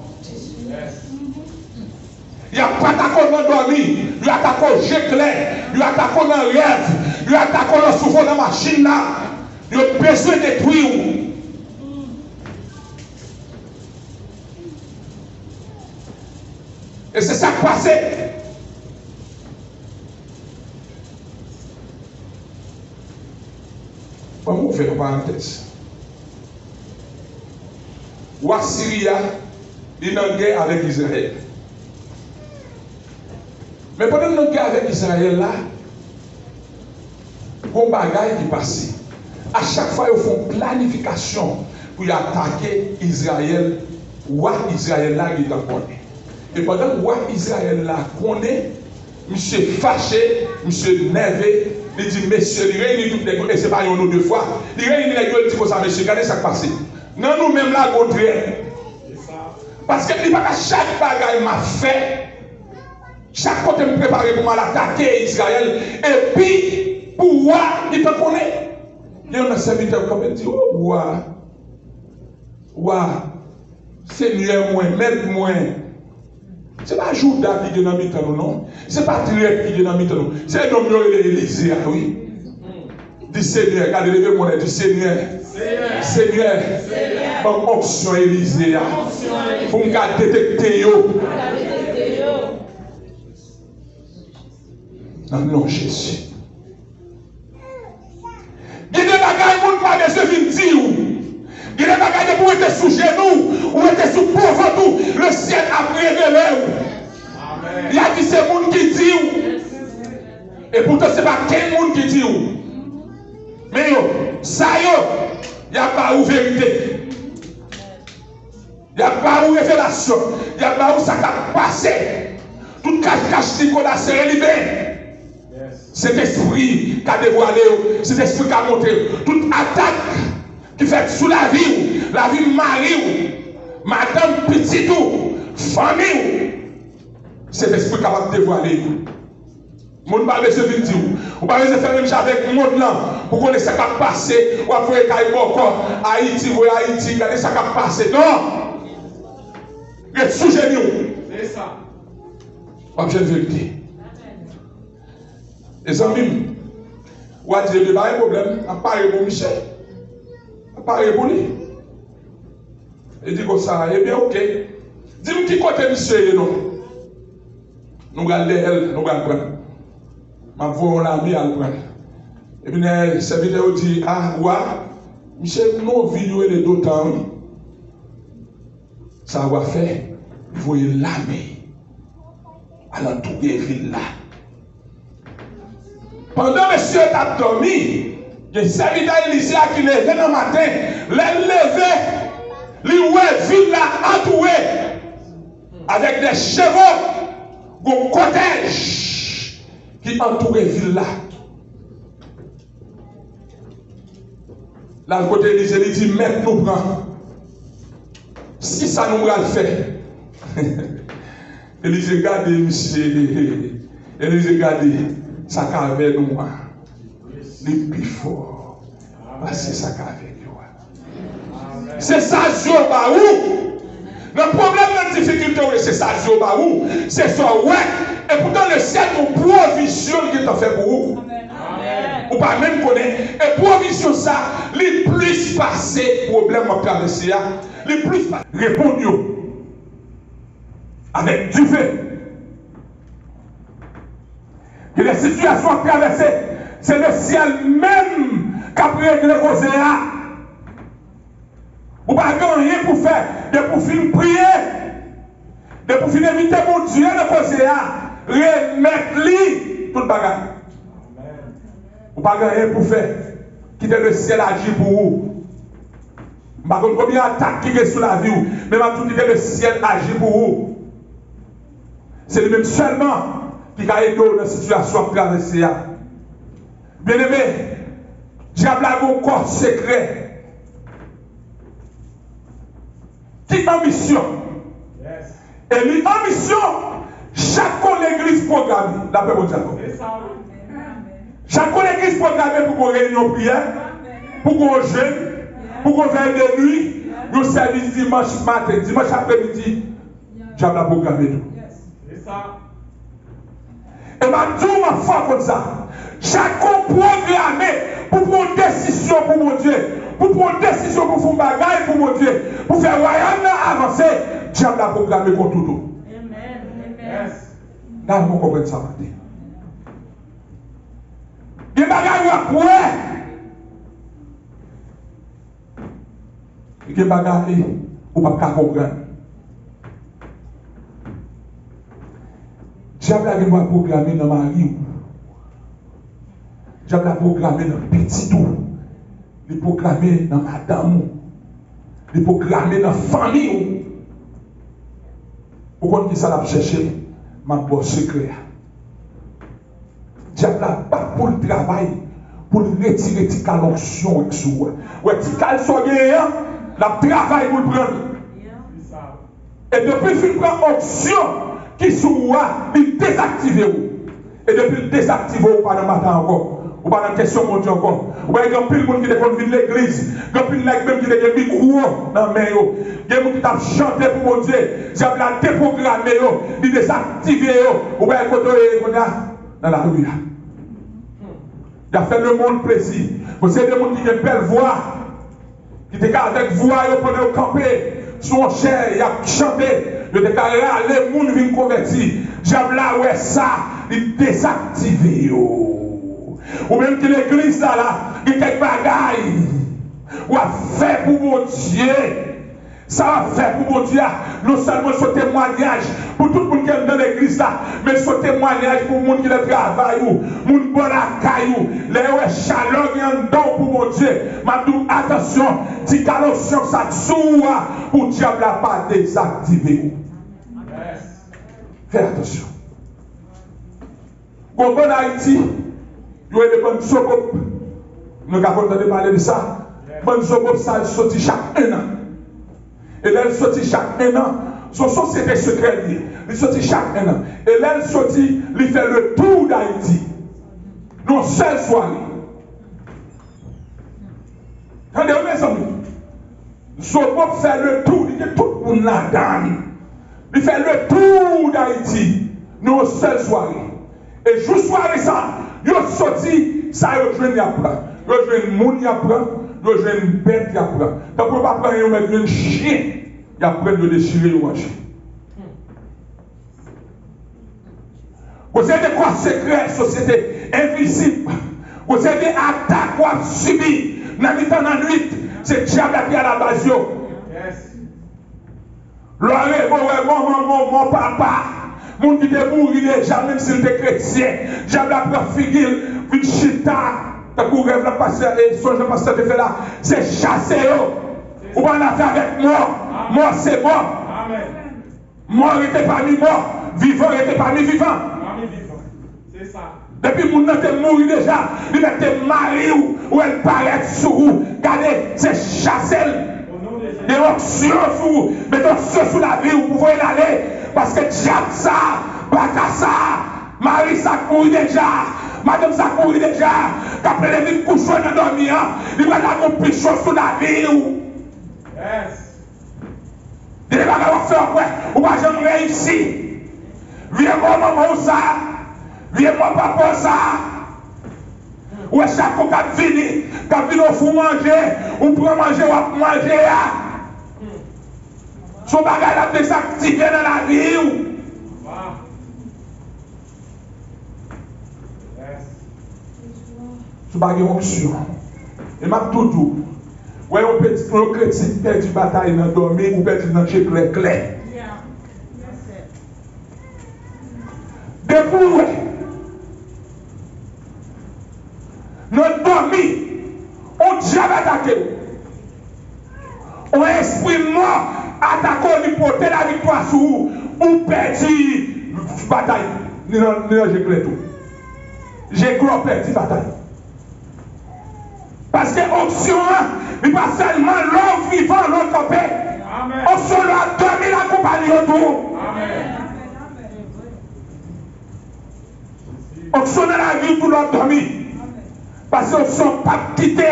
Il y a pas d'attaquant dans dormi, il y a attaquant jet clair, il y a attaquant dans rêve, il y a attaquant dans souffle dans machine là. Il y a besoin de détruire. Et c'est ça qui passe. Comment on fait une parenthèse? Ou Syria, il est en guerre avec Israël. Mais pendant que nous sommes en guerre avec Israël là, il y a un bagage qui passe. À chaque fois, ils font planification pour attaquer Israël. Ou Israël là, il est en connaît. Et pendant que roi Israël là connaît, monsieur fâché, monsieur nerveux, il dit, monsieur, il réunit toutes les choses, et ce n'est pas une ou deux fois. Il réunit les choses, il dit comme ça, monsieur, regardez ça qui passe. Non, nous-mêmes là, contraire. Parce que il pas chaque bagaille m'a fait. Chaque côté me préparer pour m'attaquer Israël. Et puis, pour voir, il te connaît. Il y a un serviteur comme il dit, oh, Seigneur, moi, maître, moi. Ce n'est pas Judas qui est dans le temps, non. Ce n'est pas Triep qui est dans le temps, non. C'est un homme qui est Élysée, oui. Dis Seigneur, regardez, levez-moi, dis Seigneur. Seigneur, bonne option Élysée. Pour me détecter. Dans le nom de Jésus. Il y a des bagages qui ne pas de se dire. Il y a des bagages pour être sous genoux ou être sous pauvre. Le ciel a révélé. Il y a qui c'est monde qui dit. Et pourtant, ce n'est pas quel monde qui dit. Mais ça il n'y a pas de vérité. Il n'y a pas de révélation. Il n'y a pas de ça qui a passé. Tout cache-cache qu'on a serré libéré. Cet esprit qui a dévoilé, cet esprit qui a monté, toute attaque qui fait sous la vie mari, madame petit, famille, cet esprit qui a dévoilé. Mon pas laisser vite dire. On pas laisser faire même chose avec le monde là. Pour qu'on laisse ça qui passer. Ou après Haïti, vous Haïti, regardez ça qui passer. Non. Reste sous genou. C'est ça. Pas de vérité. Les amis, ou a dit il n'y a pas de problème. À part pour Michel. À part pour lui. Il dit comme ça. Eh bien, ok. Dis-moi qui côté Michel non. Nous allons elle, nous allons prendre. Ma voix, on l'a mis à le prendre. Et puis, le serviteur dit, ah, ouais, Michel, nous vivons les deux temps. Ça va faire, il faut y lamer à l'entour des villes là. Pendant que monsieur a dormi, le serviteur Élisée qui levé dans le matin, les levé, les ville là entourée avec des chevaux, un cortège qui entourait la ville là. Là, le côté Élisée, il dit, mec, nous prend. Si ça nous va le faire. Élisée, regardez, monsieur. Élisée, regardez, ça qu'avec nous. Les plus forts. C'est ça qu'avec nous. C'est ça, Jobaou. Le problème de la difficulté, c'est ça, Jobaou. C'est ça, ouais. Et pourtant, le ciel nous provision qui t'a fait pour vous. Ou pas même connaître. Et provision ça, les plus passés problèmes à traverser, les plus passés. Répondez avec du fait. Que les situations traversées, c'est le ciel même qui a pris le Roséa. Ou pas rien pour faire, de pour finir prier, de pour finir éviter mon Dieu le Roséa, remettre-lui tout le bagage. Ou pas rien pour faire, quitter le ciel agir pour vous. Je ne sais pas combien d'attaques qui est sur la vie, mais je tout quitter le ciel agir pour vous. C'est lui-même seulement qui a aidé dans la situation traversée. Bien aimé, diable a un corps secret. Qui ambition? Et lui, ambition, chaque l'église programmée, la paix mondiale. Chaque église programmée pour qu'on réunion prière, pour qu'on jeûne, pour qu'on veille de nuit, nous service dimanche matin, dimanche après-midi, diable a programmé tout. C'est ça. Et ma tout m'a fait comme ça. Chaque programmé pour prendre une décision pour mon Dieu, pour prendre une décision pour faire un bagage pour mon Dieu, pour faire royaume avancer, diable a programmé contre tout. Amen. Là, vous comprenez ça maintenant. Il y a des bagages à courir. Il y a des bagages où on ne peut pas comprendre. Diable a programmé dans ma vie. Diable a programmé dans le petit tout. Il a programmé dans madame. Il a programmé dans la famille. Pourquoi qui ça l'a cherché? Ma bosse secret. Diable n'a pas pour le travail, pour retirer tes calonction avec soi. Ouais, tes calonction gagnant, la travail pour le prendre. Et depuis qu'il prend option qui soit, il désactive. Et depuis qu'il désactive, ou pas dans le matin encore. Ou pas dans la question mon Dieu encore. Ou bien il y a plus de monde qui est de l'église. Il y a plus de monde qui est de micro dans la main. Il y a des gens qui t'a chanté pour mon Dieu. Diable a déprogrammé, il désactive. Ou bien il y a dans la rue. Il a fait le monde plaisir. Vous savez, des gens qui ont une belle voix, qui étaient avec voix, ils ont camper, son cher, il a chanté, il a déclaré, les gens viennent convertir. Diable là, ouais, ça, il désactive. Ou même que l'église là, il y a des bagailles, ou a fait pour mon Dieu. Ça va faire pour mon Dieu, non seulement ce témoignage pour tout le monde qui est dans l'église là, mais ce témoignage pour le monde qui le travaille, le monde qui la caillou, les chaleur qui est dedans pour mon Dieu. Madou, attention, si calonction ça dessous pour le diable n'a pas désactivé. Fais attention. Quand on est en Haïti, il y a des bonnes sopop. Nous avons entendu parler de ça. Bonnes sopop, ça sortit chaque un an. Et là, elle sortit chaque un an, son société secrète, il sortit chaque an. Et là, il sortit, il fait le tour d'Haïti. Non, seule soirée. Attendez, mes amis. Son peuple fait le tour, il dit tout le monde là-dedans. Il fait le tour d'Haïti. Non, seule soirée. Et juste soirée ça, il a sorti, ça il a joué après. Il a joué une monde après, il a joué une bête après. Donc pour ne pas prendre un chien, il a pris de déchirer le chien. Vous avez des quoi secrets, société invisible. Vous avez des attaques qu'on a subies dans le temps de la nuit. C'est diable qui est à la base. Mon papa, mon qui était mort déjà, même s'il était chrétien, diable a pris figure, une chita, t'as pour rêve la pasteur et son Jean pasteur te fait là, c'est chasser. Ou pas la faire avec moi. Moi c'est mort. Mort était parmi mort, vivant était parmi vivant. C'est ça. Depuis mon nom est mort déjà, il était marié ou elle paraît sur vous. Regardez, c'est chasser. Des options sur vous. Mettez options sur la vie, vous pouvez aller. Parce que diable ça, Baka ça, Marie ça courit déjà, Madame ça courit déjà. Qu'après les vies couchent dans dormir, il va avoir mon pichon sur la vie. Yes. Il va avoir fait après, ou va jamais réussir. Viens moi maman ça. Viens moi papa ça. Ou chaque fois qu'on vient au fou manger, ou pour manger, ou manger. Son bagage a désactivé dans la vie. Son bagage est onction. Et m'a tout dit. Ouais, on peut perdre une bataille dans le dormir, ou perdre dans le clair. Depuis, notre dormi, on diable attaqué. On esprit mort attaqué lui porter la victoire sur vous ou perdre bataille. J'ai clé tout. J'ai gros perdu bataille. Parce que l'option, il pas seulement l'homme vivant, l'homme campé. On se l'a dormi la compagnie autour. Option dans la vie pour l'homme dormi. Parce que l'option pas quitter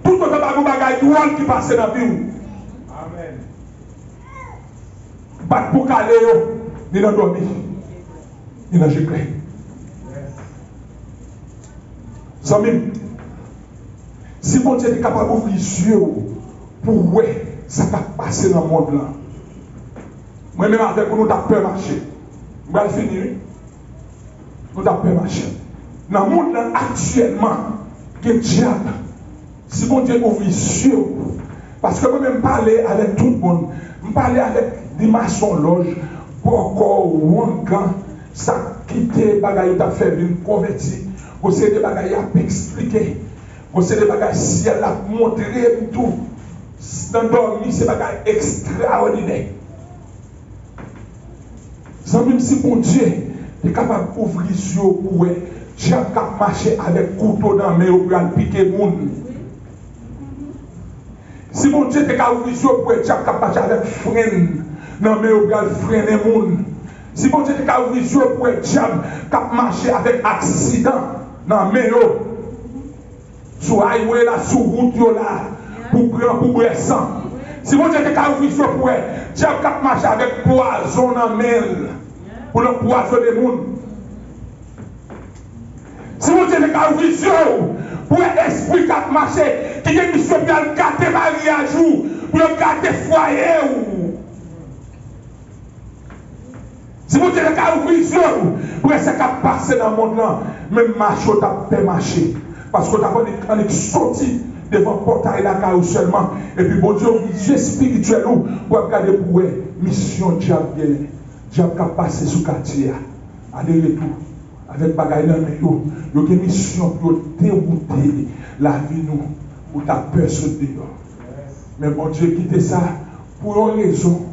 tout autant de bagaille qui passe dans la vie. Amen. Pas pour caler, ni dans dormi, ni dans giclé. Zamim, si mon Dieu est capable d'ouvrir les yeux pour voir ce qui va passer dans le monde là, moi-même avec nous, nous avons peur de marcher. Nous allons finir. Nous avons peur de marcher. Dans le monde là, actuellement, que diable, si mon Dieu ouvre les yeux, parce que moi-même parler avec tout le monde, je parler avec des maçons loges, pour encore Wangan, ça quitter bagaille à faire une convertie, vous avez des bagailles à expliquer, vous avez des bagailles ciel à montrer tout. Dans le dormir, c'est des bagailles extraordinaires. Même si mon Dieu est capable d'ouvrir les yeux pour Dieu a marché avec couteau dans la main pour aller piquer le monde. Si mon Dieu est capable d'ouvrir les yeux pour Dieu a marché avec frein dans la main pour aller freiner le monde. Si mon Dieu est capable d'ouvrir les yeux pour Dieu a marché avec accident dans la main sur le highway là, sur la route là, pour prendre pour boire sang. Si mon Dieu est capable d'ouvrir les yeux pour Dieu a marché avec poison dans la main pour le poison des mondes. Si vous avez une vision pour l'esprit qui a marché, qui a mission pour garder Marie à jour, pour garder foyer. Si vous avez une vision pour ce qui a passé dans le monde, même marcher, vous avez marché. Parce que vous avez sorti devant le portail de la caille seulement. Et puis, bon Dieu, vision spirituelle pour regarder pour la mission diable. Diable qui a passé sous le quartier. Allez retour. Avec bagaille dans le yo, il y a une mission pour dérouter la vie nous, pour ta peur sur dehors. Mais bon Dieu, quitte ça pour une raison,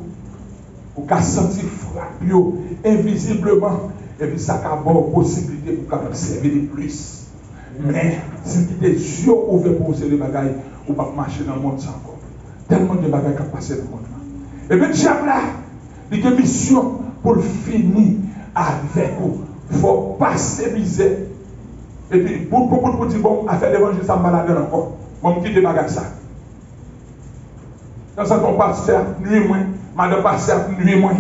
pour qu'à sentir frappe invisiblement, et puis ça a une possibilité pour qu'à servir de plus. Mais si tu as les yeux ouverts pour ces bagailles, ou pas marcher dans le monde sans encore. Tellement de bagailles qui passent dans le monde. Et bien, diable là, Il y a une mission pour finir avec vous. Il faut passer misère. Et puis, pour dire, bon, à faire l'évangile, ça me balade encore. Bon, je quitte les bagages ça. Dans ce temps, pasteur, nuit moins. Madame pasteur, nuit moins.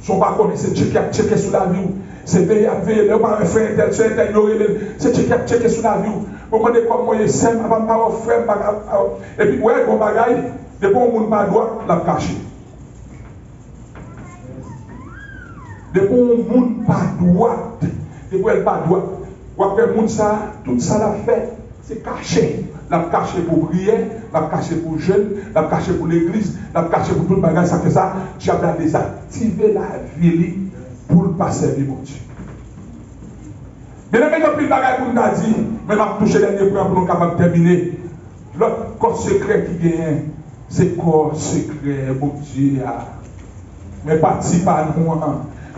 Son pas comme c'est checker sur la vie. C'est veiller à veiller. Le pas faire tel, c'est checker sur la vie. Vous me demandez comment il s'aime, avant de pas frère. Et puis, ouais, bon bagaille, de bon monde pas droit, la cacher. De bon monde pas droit, de bon pas droit. Ou après, monde ça, tout ça l'a fait, c'est caché. La caché pour prier, la caché pour jeûne, la caché pour l'église, la caché pour tout le bagage, ça fait ça. Tu as désactivé la vie pour le passer de mon Dieu. Bien aimé, il y a plus de bagages pour nous dire, mais on va toucher les derniers points pour nous capables de terminer. L'autre corps secret qui gagne, c'est corps secret, mon Dieu. Mais participe à nous.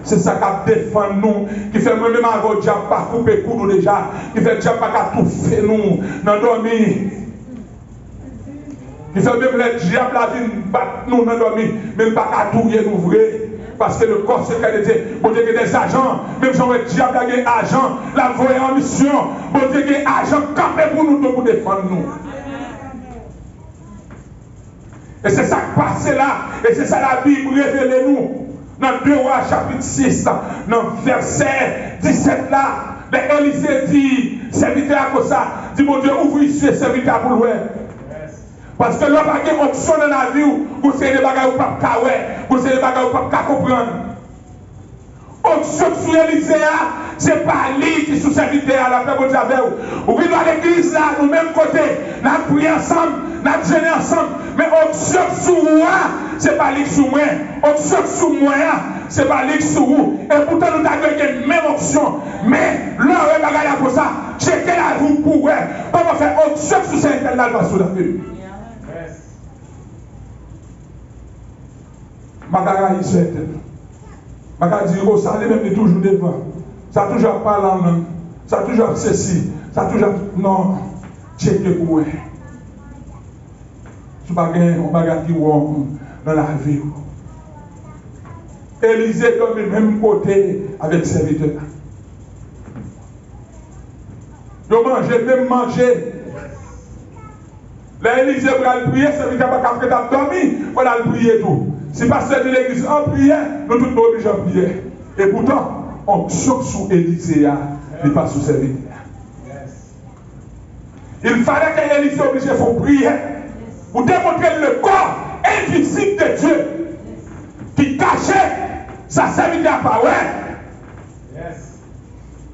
C'est ça qui défend nous, qui fait même avant le diable pas couper coup nous déjà, qui fait le diable pas tout faire nous dans dormir. Qui fait même le diable la vie battre nous dans dormir, même pas tout nous vrai. Parce que le corps secret de Dieu, bon Dieu qui des agents, même si le diable a des agents, la voie en mission, bon Dieu qui est agent campé pour nous pour défendre nous. Et c'est ça qui passe là, et c'est ça la Bible révèle nous. Dans 2 Rois chapitre 6, dans verset 17 là, Élisée dit, serviteur à cause ça, dit mon Dieu, ouvre ici, serviteur pour louer. Parce que l'homme a une option dans la vie où vous savez des bagages ou pas de vous savez des bagages ou pas de comprendre. Option sur Élisée, c'est pas lui qui sous serviteur à la paix de Dieu. Ou bien dans l'église là, nous même côté, nous avons prié ensemble, nous avons gêné ensemble, mais option sur moi, c'est pas lui sur moi. Option sur moi, c'est pas lui sur vous. Et pourtant nous avons gagné la même option. Mais là, on va regarder pour ça, checker la roue pour vous. Pas faire option sur cette là, pas sur la vie. Magara il s'est Magara dit, oh, ça même est toujours devant. Ça toujours parlé en langue. Ça toujours ceci. Ça toujours. Non. Checker pour vous. Tu vas gagner un bagage qui dans la vie. Élisée dorme du même côté avec ses serviteurs. Ils même manger. Là, Élisée va prier, serviteur va pas faire dormir, voilà le prier tout. Si pasteur de l'église en prière, nous tous obligés à prier. Et pourtant, on choque sur Élisée, il pas sous serviteur. Il fallait que Élisée obligé de faire prier pour démontrer le corps invisible de Dieu qui cachait sa serviteur par ouais.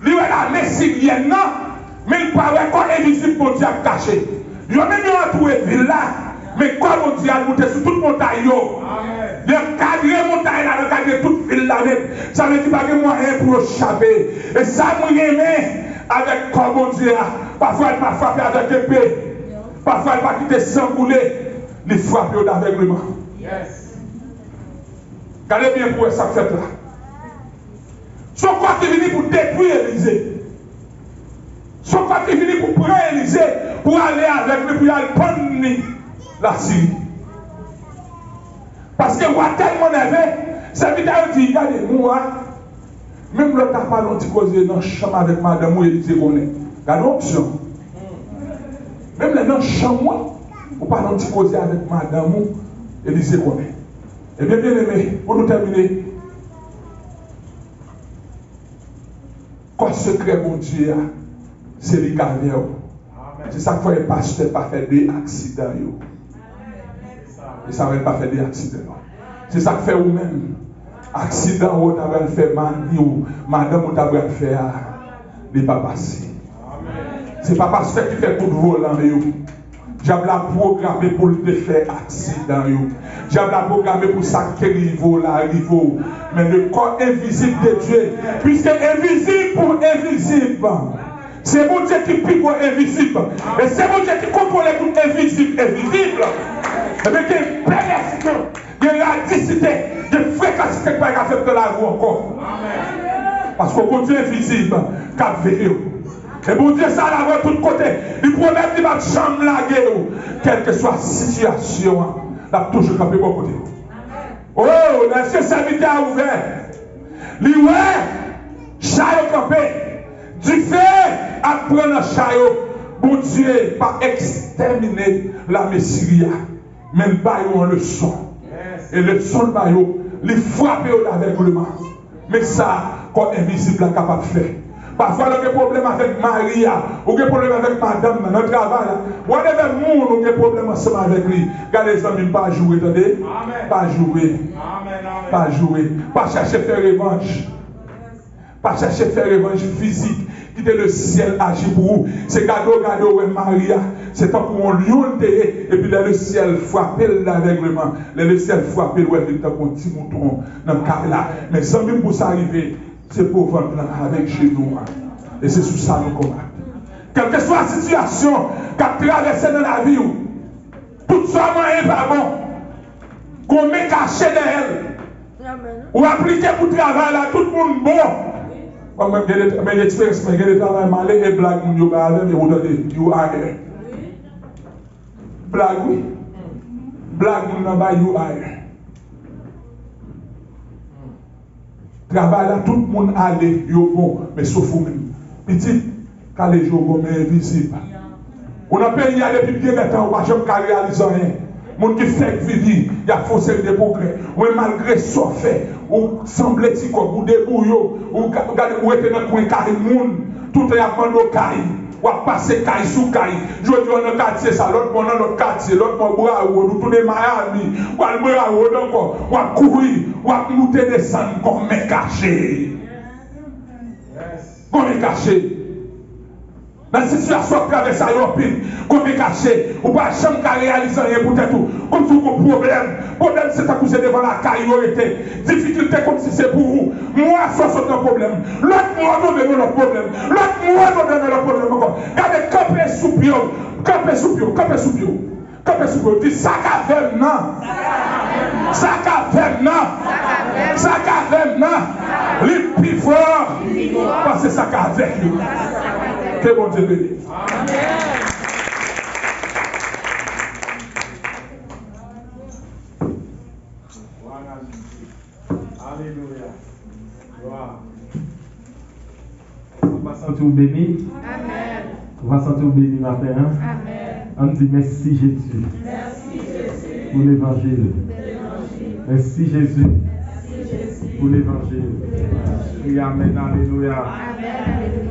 Lui, il a messilienne, non, mais il paraît corps invisible pour Dieu caché. Il a même entouré ville là, mais comme on dit à monter sur toute montagne, il a cadré montagne là, il a cadré toute ville là, ça veut dire pas que moyen pour échapper. Et ça, nous aimons avec comme on dit, parfois il pas frapper avec épée, parfois il pas quitter sans bouler, il frappe d'aveuglement. Regardez bien pour ça fait là. Son corps qui vient pour détruire Élisée. Son corps qui vient pour prendre Élisée, pour aller avec lui, pour aller prendre la Syrie. Parce que moi tellement élevé, ça veut dire dit, regardez, moi, même le tapal on dit causer dans le champ avec madame ou Élisée connaît. Regardez l'option. Même dans le champ, moi, on parle on dit causer avec madame ou Élisée connaît. Et bien aimé, pour nous terminer, quoi secret mon Dieu, c'est les carrières. C'est ça que les pasteurs pas faire des accidents. Et ça ne va pas faire des accidents. C'est ça que fait vous-même. Accident où vous avez fait madame vous avez fait ne pas passer. C'est pas pasteur qui fait coup de volant. Diable a programmé pour le faire accident. Diable a programmé pour ça que rivo là, rivo. Mais le corps invisible de Dieu, puisque invisible pour invisible. C'est mon Dieu qui pique invisible. Et c'est mon Dieu qui contrôle tout invisible, invisible. Et bien, il y a une perversion, il y a une radicité, il y a une fréquence qui n'est pas acceptée de la roue encore. Parce que mon Dieu invisible, cap veillé. Et mon Dieu, ça la voit de tous côtés. Il promet qu'il va jamais laguer, quelle que soit la situation, il a toujours campé bon côté. Oh, l'ancien serviteur a ouvert. Lui, ouais, chayo campé. Du fait, après le chayo, bon Dieu, pas exterminer la Messie, mais le baillot le son. Et le son, le baillot, les frapper au l'aveuglement. Mais ça, quand invisible, est capable de faire. Parfois, on a des problèmes avec Maria, ou des problèmes avec madame dans notre travail. Ou avec le monde, on a des problèmes ensemble avec lui. Regardez les amis, pas jouer, attendez. Pas jouer. Pas jouer. Pas chercher faire revanche. Pas chercher faire revanche physique. Quitter le ciel agit pour vous. C'est cadeau, ouais, Maria. C'est tant pour un lion et puis là, le ciel frappe l'aveuglement. Le ciel frappe, ouais, il y a un petit mouton dans le cas là. Mais sans même pour ça arriver, c'est pour vendre avec chez nous. Et c'est sous ça nous combattons. Quelle que soit la situation qu'a traversé dans la vie, tout ça n'est pas bon. Qu'on met caché derrière. Ou appliquer pour le travail là, tout le monde bon. Moi, j'ai l'expérience, mais j'ai le travail malé et blague, vous avez et vous donnez, you are here. Blague, oui. Blague, vous n'avez you are here. Travail là, tout le monde allait, yo bon, mais sauf vous-même. Petit, quand les jours bon, mais invisible. On a payé depuis bien longtemps, on ne peut pas réaliser rien. Moun qui fait vivre, il y a forcé des progrès. Ou malgré ça fait, ou semble petit comme ou débouillot, ou regardez où était dans le coin carré moun, tout est à prendre au caille, ou à passer caille sous caille. Je dis dans le quartier ça, l'autre dans notre quartier, l'autre dans Bravo, nous tous les Miami, ou à Bravo encore, ou à courir, ou à monter descendre comme est caché. Comme est caché. Dans la situation traversée à l'opine, comme est caché, ou pas jamais réaliser rien pour tout. Comme si vous avez un problème, problème c'est à cause devant la caillorité. Difficulté comme si c'est pour vous. Moi, ça c'est un problème. L'autre moi, non, mais le problème. L'autre moi, non, mais le problème encore. Regardez, camper sous pied, camper sous pied, camper sous pied. Camper sous pied, dis ça qu'a fait, non. Ça qu'a fait, non. Ça qu'a fait, non. Les plus forts, parce que ça qu'a fait, lui. Que bon Dieu bénisse. Amen. Alléluia. Gloire. On va sentir béni. Amen. On va sentir béni matin. Amen. On dit merci Jésus. Merci Jésus. Pour l'évangile. Merci Jésus. Pour l'évangile. Oui, amen. Alléluia. Amen.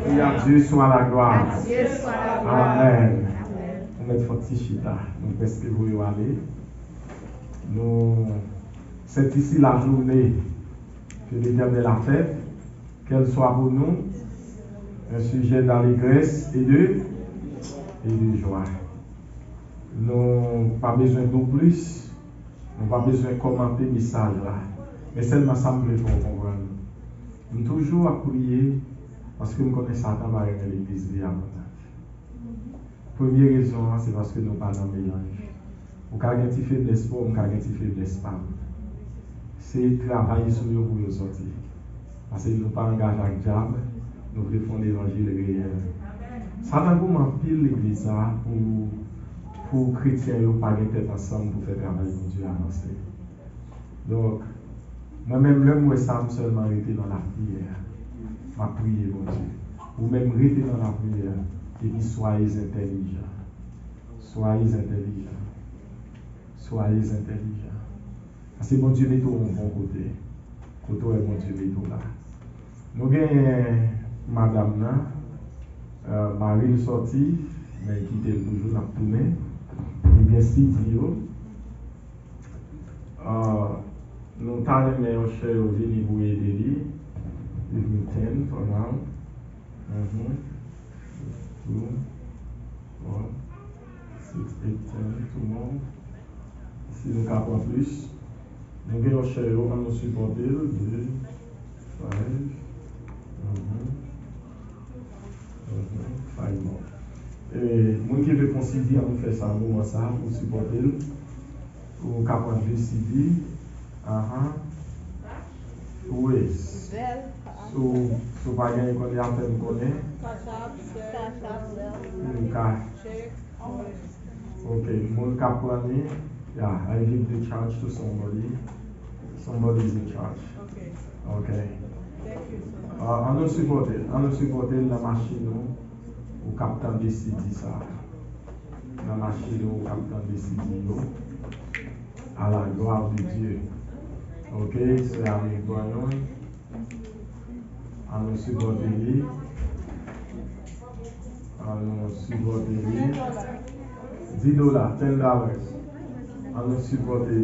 Et à Dieu soit la gloire. Dieu soit la gloire. Amen. On met Foti Chita. Donc, est-ce que vous allez? Nous, c'est ici la journée que l'Éternel a faite. Qu'elle soit pour nous un sujet d'allégresse et de joie. Nous n'avons pas besoin de plus. Nous n'avons pas besoin de commenter le message là. Mais seulement ça me pour comprendre. Nous sommes toujours à prier. Parce que nous connaissons Satan dans l'église de l'abondance. Première raison, c'est parce que nous pas dans le mélange. Nous avons une faiblesse pour nous, nous avons une faiblesse pas. C'est travailler sur nous pour nous sortir. Parce que nous ne pas engagés avec le diable, nous voulons faire l'évangile réel. Satan comment pile l'église pour les chrétiens ne pas être ensemble pour faire travailler pour Dieu avancer. Donc, moi-même, l'homme ça seulement arrêté dans la prière. Ma prière, mon Dieu. Ou même rester dans la prière. Et puis soyez intelligents. Soyez intelligents. Soyez intelligents. Parce que mon Dieu met tout au bon côté. Côté est mon Dieu met tout là. Nous avons madame là, Marie sortie, mais qui était toujours dans le tournée. Et bien, studio. Nous avons mis un cher au venir pour aider. Give me 10 for now. 2, 4, 6, 8, 10, tout le monde. Si nous avons plus, nous allons chercher, on va nous supporter. 2, 5, 5 more. Et moi qui veux considérer à nous faire ça, nous ça pour supporter. Ou capable de décider. Oui. So pas gagner qu'on est en train de connaître. Okay, mon capone, yeah, I give the charge to somebody. Somebody's in charge. Okay. Okay. Thank you so much. On nous supporter la machine ou capitaine décide ça. La machine ou capitaine décide à la gloire de Dieu. Ok, c'est avec Boyon. On nous supporter. On nous supporter. $10, $10. On nous supporter.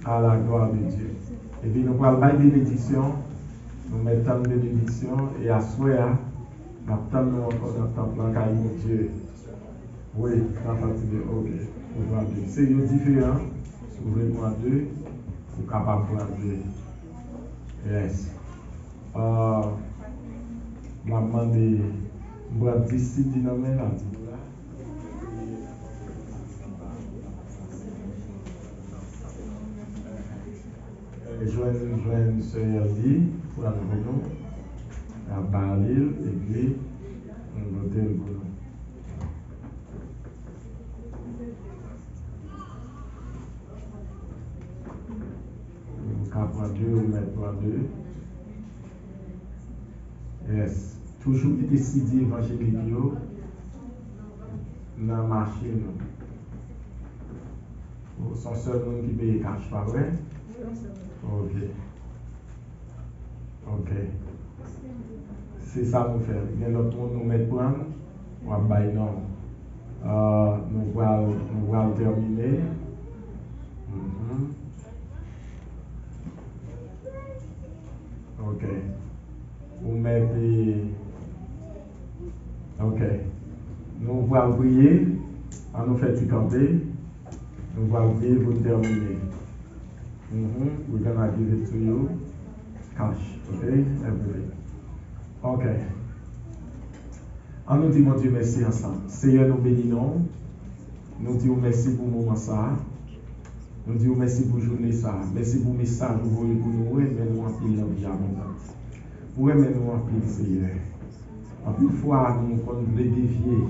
À la gloire de Dieu. Et puis nous parlons de bénédiction, nous mettons de bénédiction et à souhait, nous attendons encore dans le temple en caille de Dieu. Oui, la fatigué, ok. C'est différent, ouvrez-moi deux, vous capable de prendre deux. Yes. Je vais demander, je vais 10 dynamètres là. Joindre ce Yerdi pour la boulot, à Balil, et puis on va dire le boulot. On va prendre deux, on met trois deux. Yes. Toujours qui décide évangélique dans la machine. Son seul monde qui paye cash, pas vrai? Ok. Ok. C'est ça nous fait. Il y a l'autre monde nous met prendre, on va bailler non. Nous allons terminer. Ok. Vous mettez. Ok. Nous allons prier. On nous fait camper. Nous allons prier pour terminer. We're gonna give it to you cash, okay? Everything. Okay. On nous dit mon Dieu merci ensemble. Seigneur, nous bénissons. Nous disons merci pour le moment ça. Nous disons merci pour la journée ça. Merci pour le message que vous voulez pour nous. Mais nous en pile dans vie abondante. Pour nous en pile, Seigneur. En plus fois, nous voulons dévier.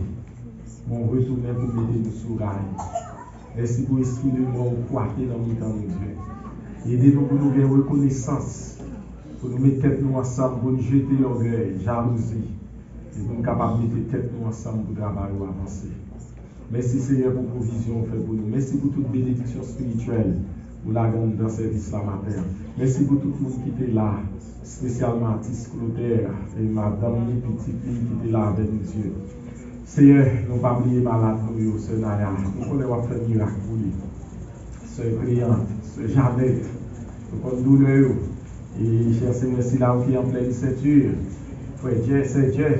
Mon retourner pour m'aider nous sur rail. Merci pour l'esprit de nous pointer dans le temps de Dieu. Aidez-nous pour nous faire reconnaissance, pour nous mettre tête nous ensemble, pour nous jeter l'orgueil, jalousie, et pour nous capables de mettre tête nous ensemble pour travailler ou avancer. Merci Seigneur pour provision fait pour nous. Merci pour toute bénédiction spirituelle pour la grande dans service la matin. Merci pour tout le monde qui était là, spécialement artiste Clotaire et madame et petite fille qui était là avec nous Dieu. Seigneur, nous ne pas oublier malade nous, ce Naya. Nous voulons faire miracle pour lui. Ce priant, ce jardin, ce douleur. Et cher Seigneur, si là qui est en pleine ceinture, frère Jeff, c'est Jeff.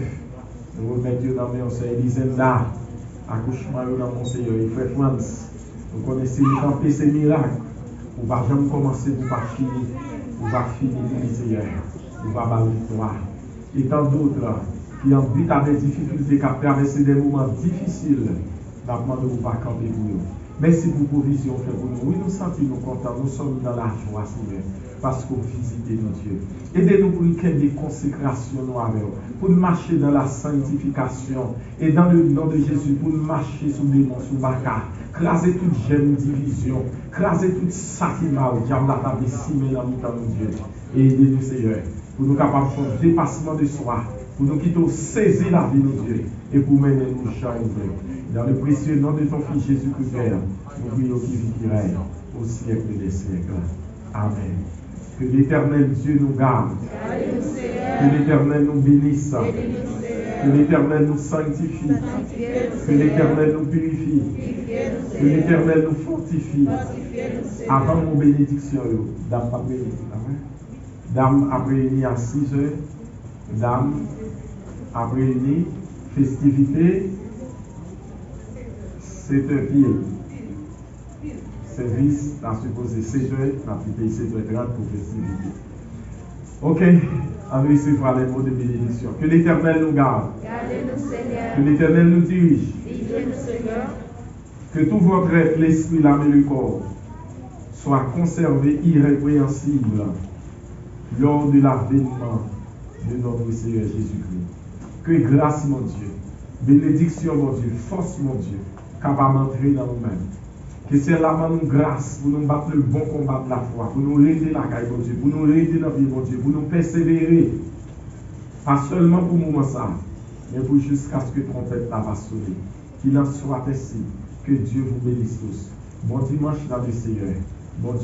Nous remettons dans mon Seigneur Elisenda, accouchement dans mon Seigneur, et frère France. Nous connaissons les camper ces miracles. Nous ne pouvons jamais commencer, nous ne pouvons pas finir. Nous ne pouvons pas finir, Seigneur. Nous ne pouvons pas victoire. Et tant d'autres qui ont but avec difficulté, qui ont traversé des moments difficiles, nous demandons de ne pas camper pour nous. Merci pour vos provisions faites pour nous. Oui, nous sentons nous contents, nous sommes dans la joie, Seigneur, parce que vous visitez nos dieux. Aidez-nous pour qu'il y ait des consécrations avec vous, pour marcher dans la sanctification. Et dans le nom de Jésus, pour marcher sous des monts, sous Baka, craser toute gêne, division, craser tout ça qui m'a au diable, la table décimée dans le temps de Dieu. Et aidez-nous, Seigneur, pour nous capables de faire un dépassement de soi, pour nous quitter saisir la vie de Dieu et pour mener nous changer. Dans le précieux nom de ton Fils Jésus-Christ, Père, nous prions qui vit qui règne au siècle des siècles. Amen. Que l'Éternel Dieu nous garde. Que l'Éternel nous bénisse. Que l'Éternel nous sanctifie. Que l'Éternel nous purifie. Que l'Éternel nous fortifie. Avant nos bénédictions, Dame après réuni à 6 heures. Dame après réuni festivité. 7 heures pied. Service, a supposé 7 heures, on a payé 7h30 pour festivité. Ok, on recevra les mots de bénédiction. Que l'Éternel nous garde. Que l'Éternel nous dirige. Que tout votre être, l'esprit, l'âme et le corps soient conservés irrépréhensibles lors de l'avènement de notre Seigneur Jésus-Christ. Que grâce, mon Dieu, bénédiction, mon Dieu, force, mon Dieu, capable d'entrer dans nous-mêmes Que c'est là nous grâce pour nous battre le bon combat de la foi, pour nous rester la caille, bon Dieu, pour nous rester dans la vie, bon Dieu, pour nous persévérer. Pas seulement pour le moment ça, mais pour jusqu'à ce que trompette la va sonner. Qu'il en soit ainsi. Que Dieu vous bénisse tous. Bon dimanche dans le Seigneur. Bon Dieu.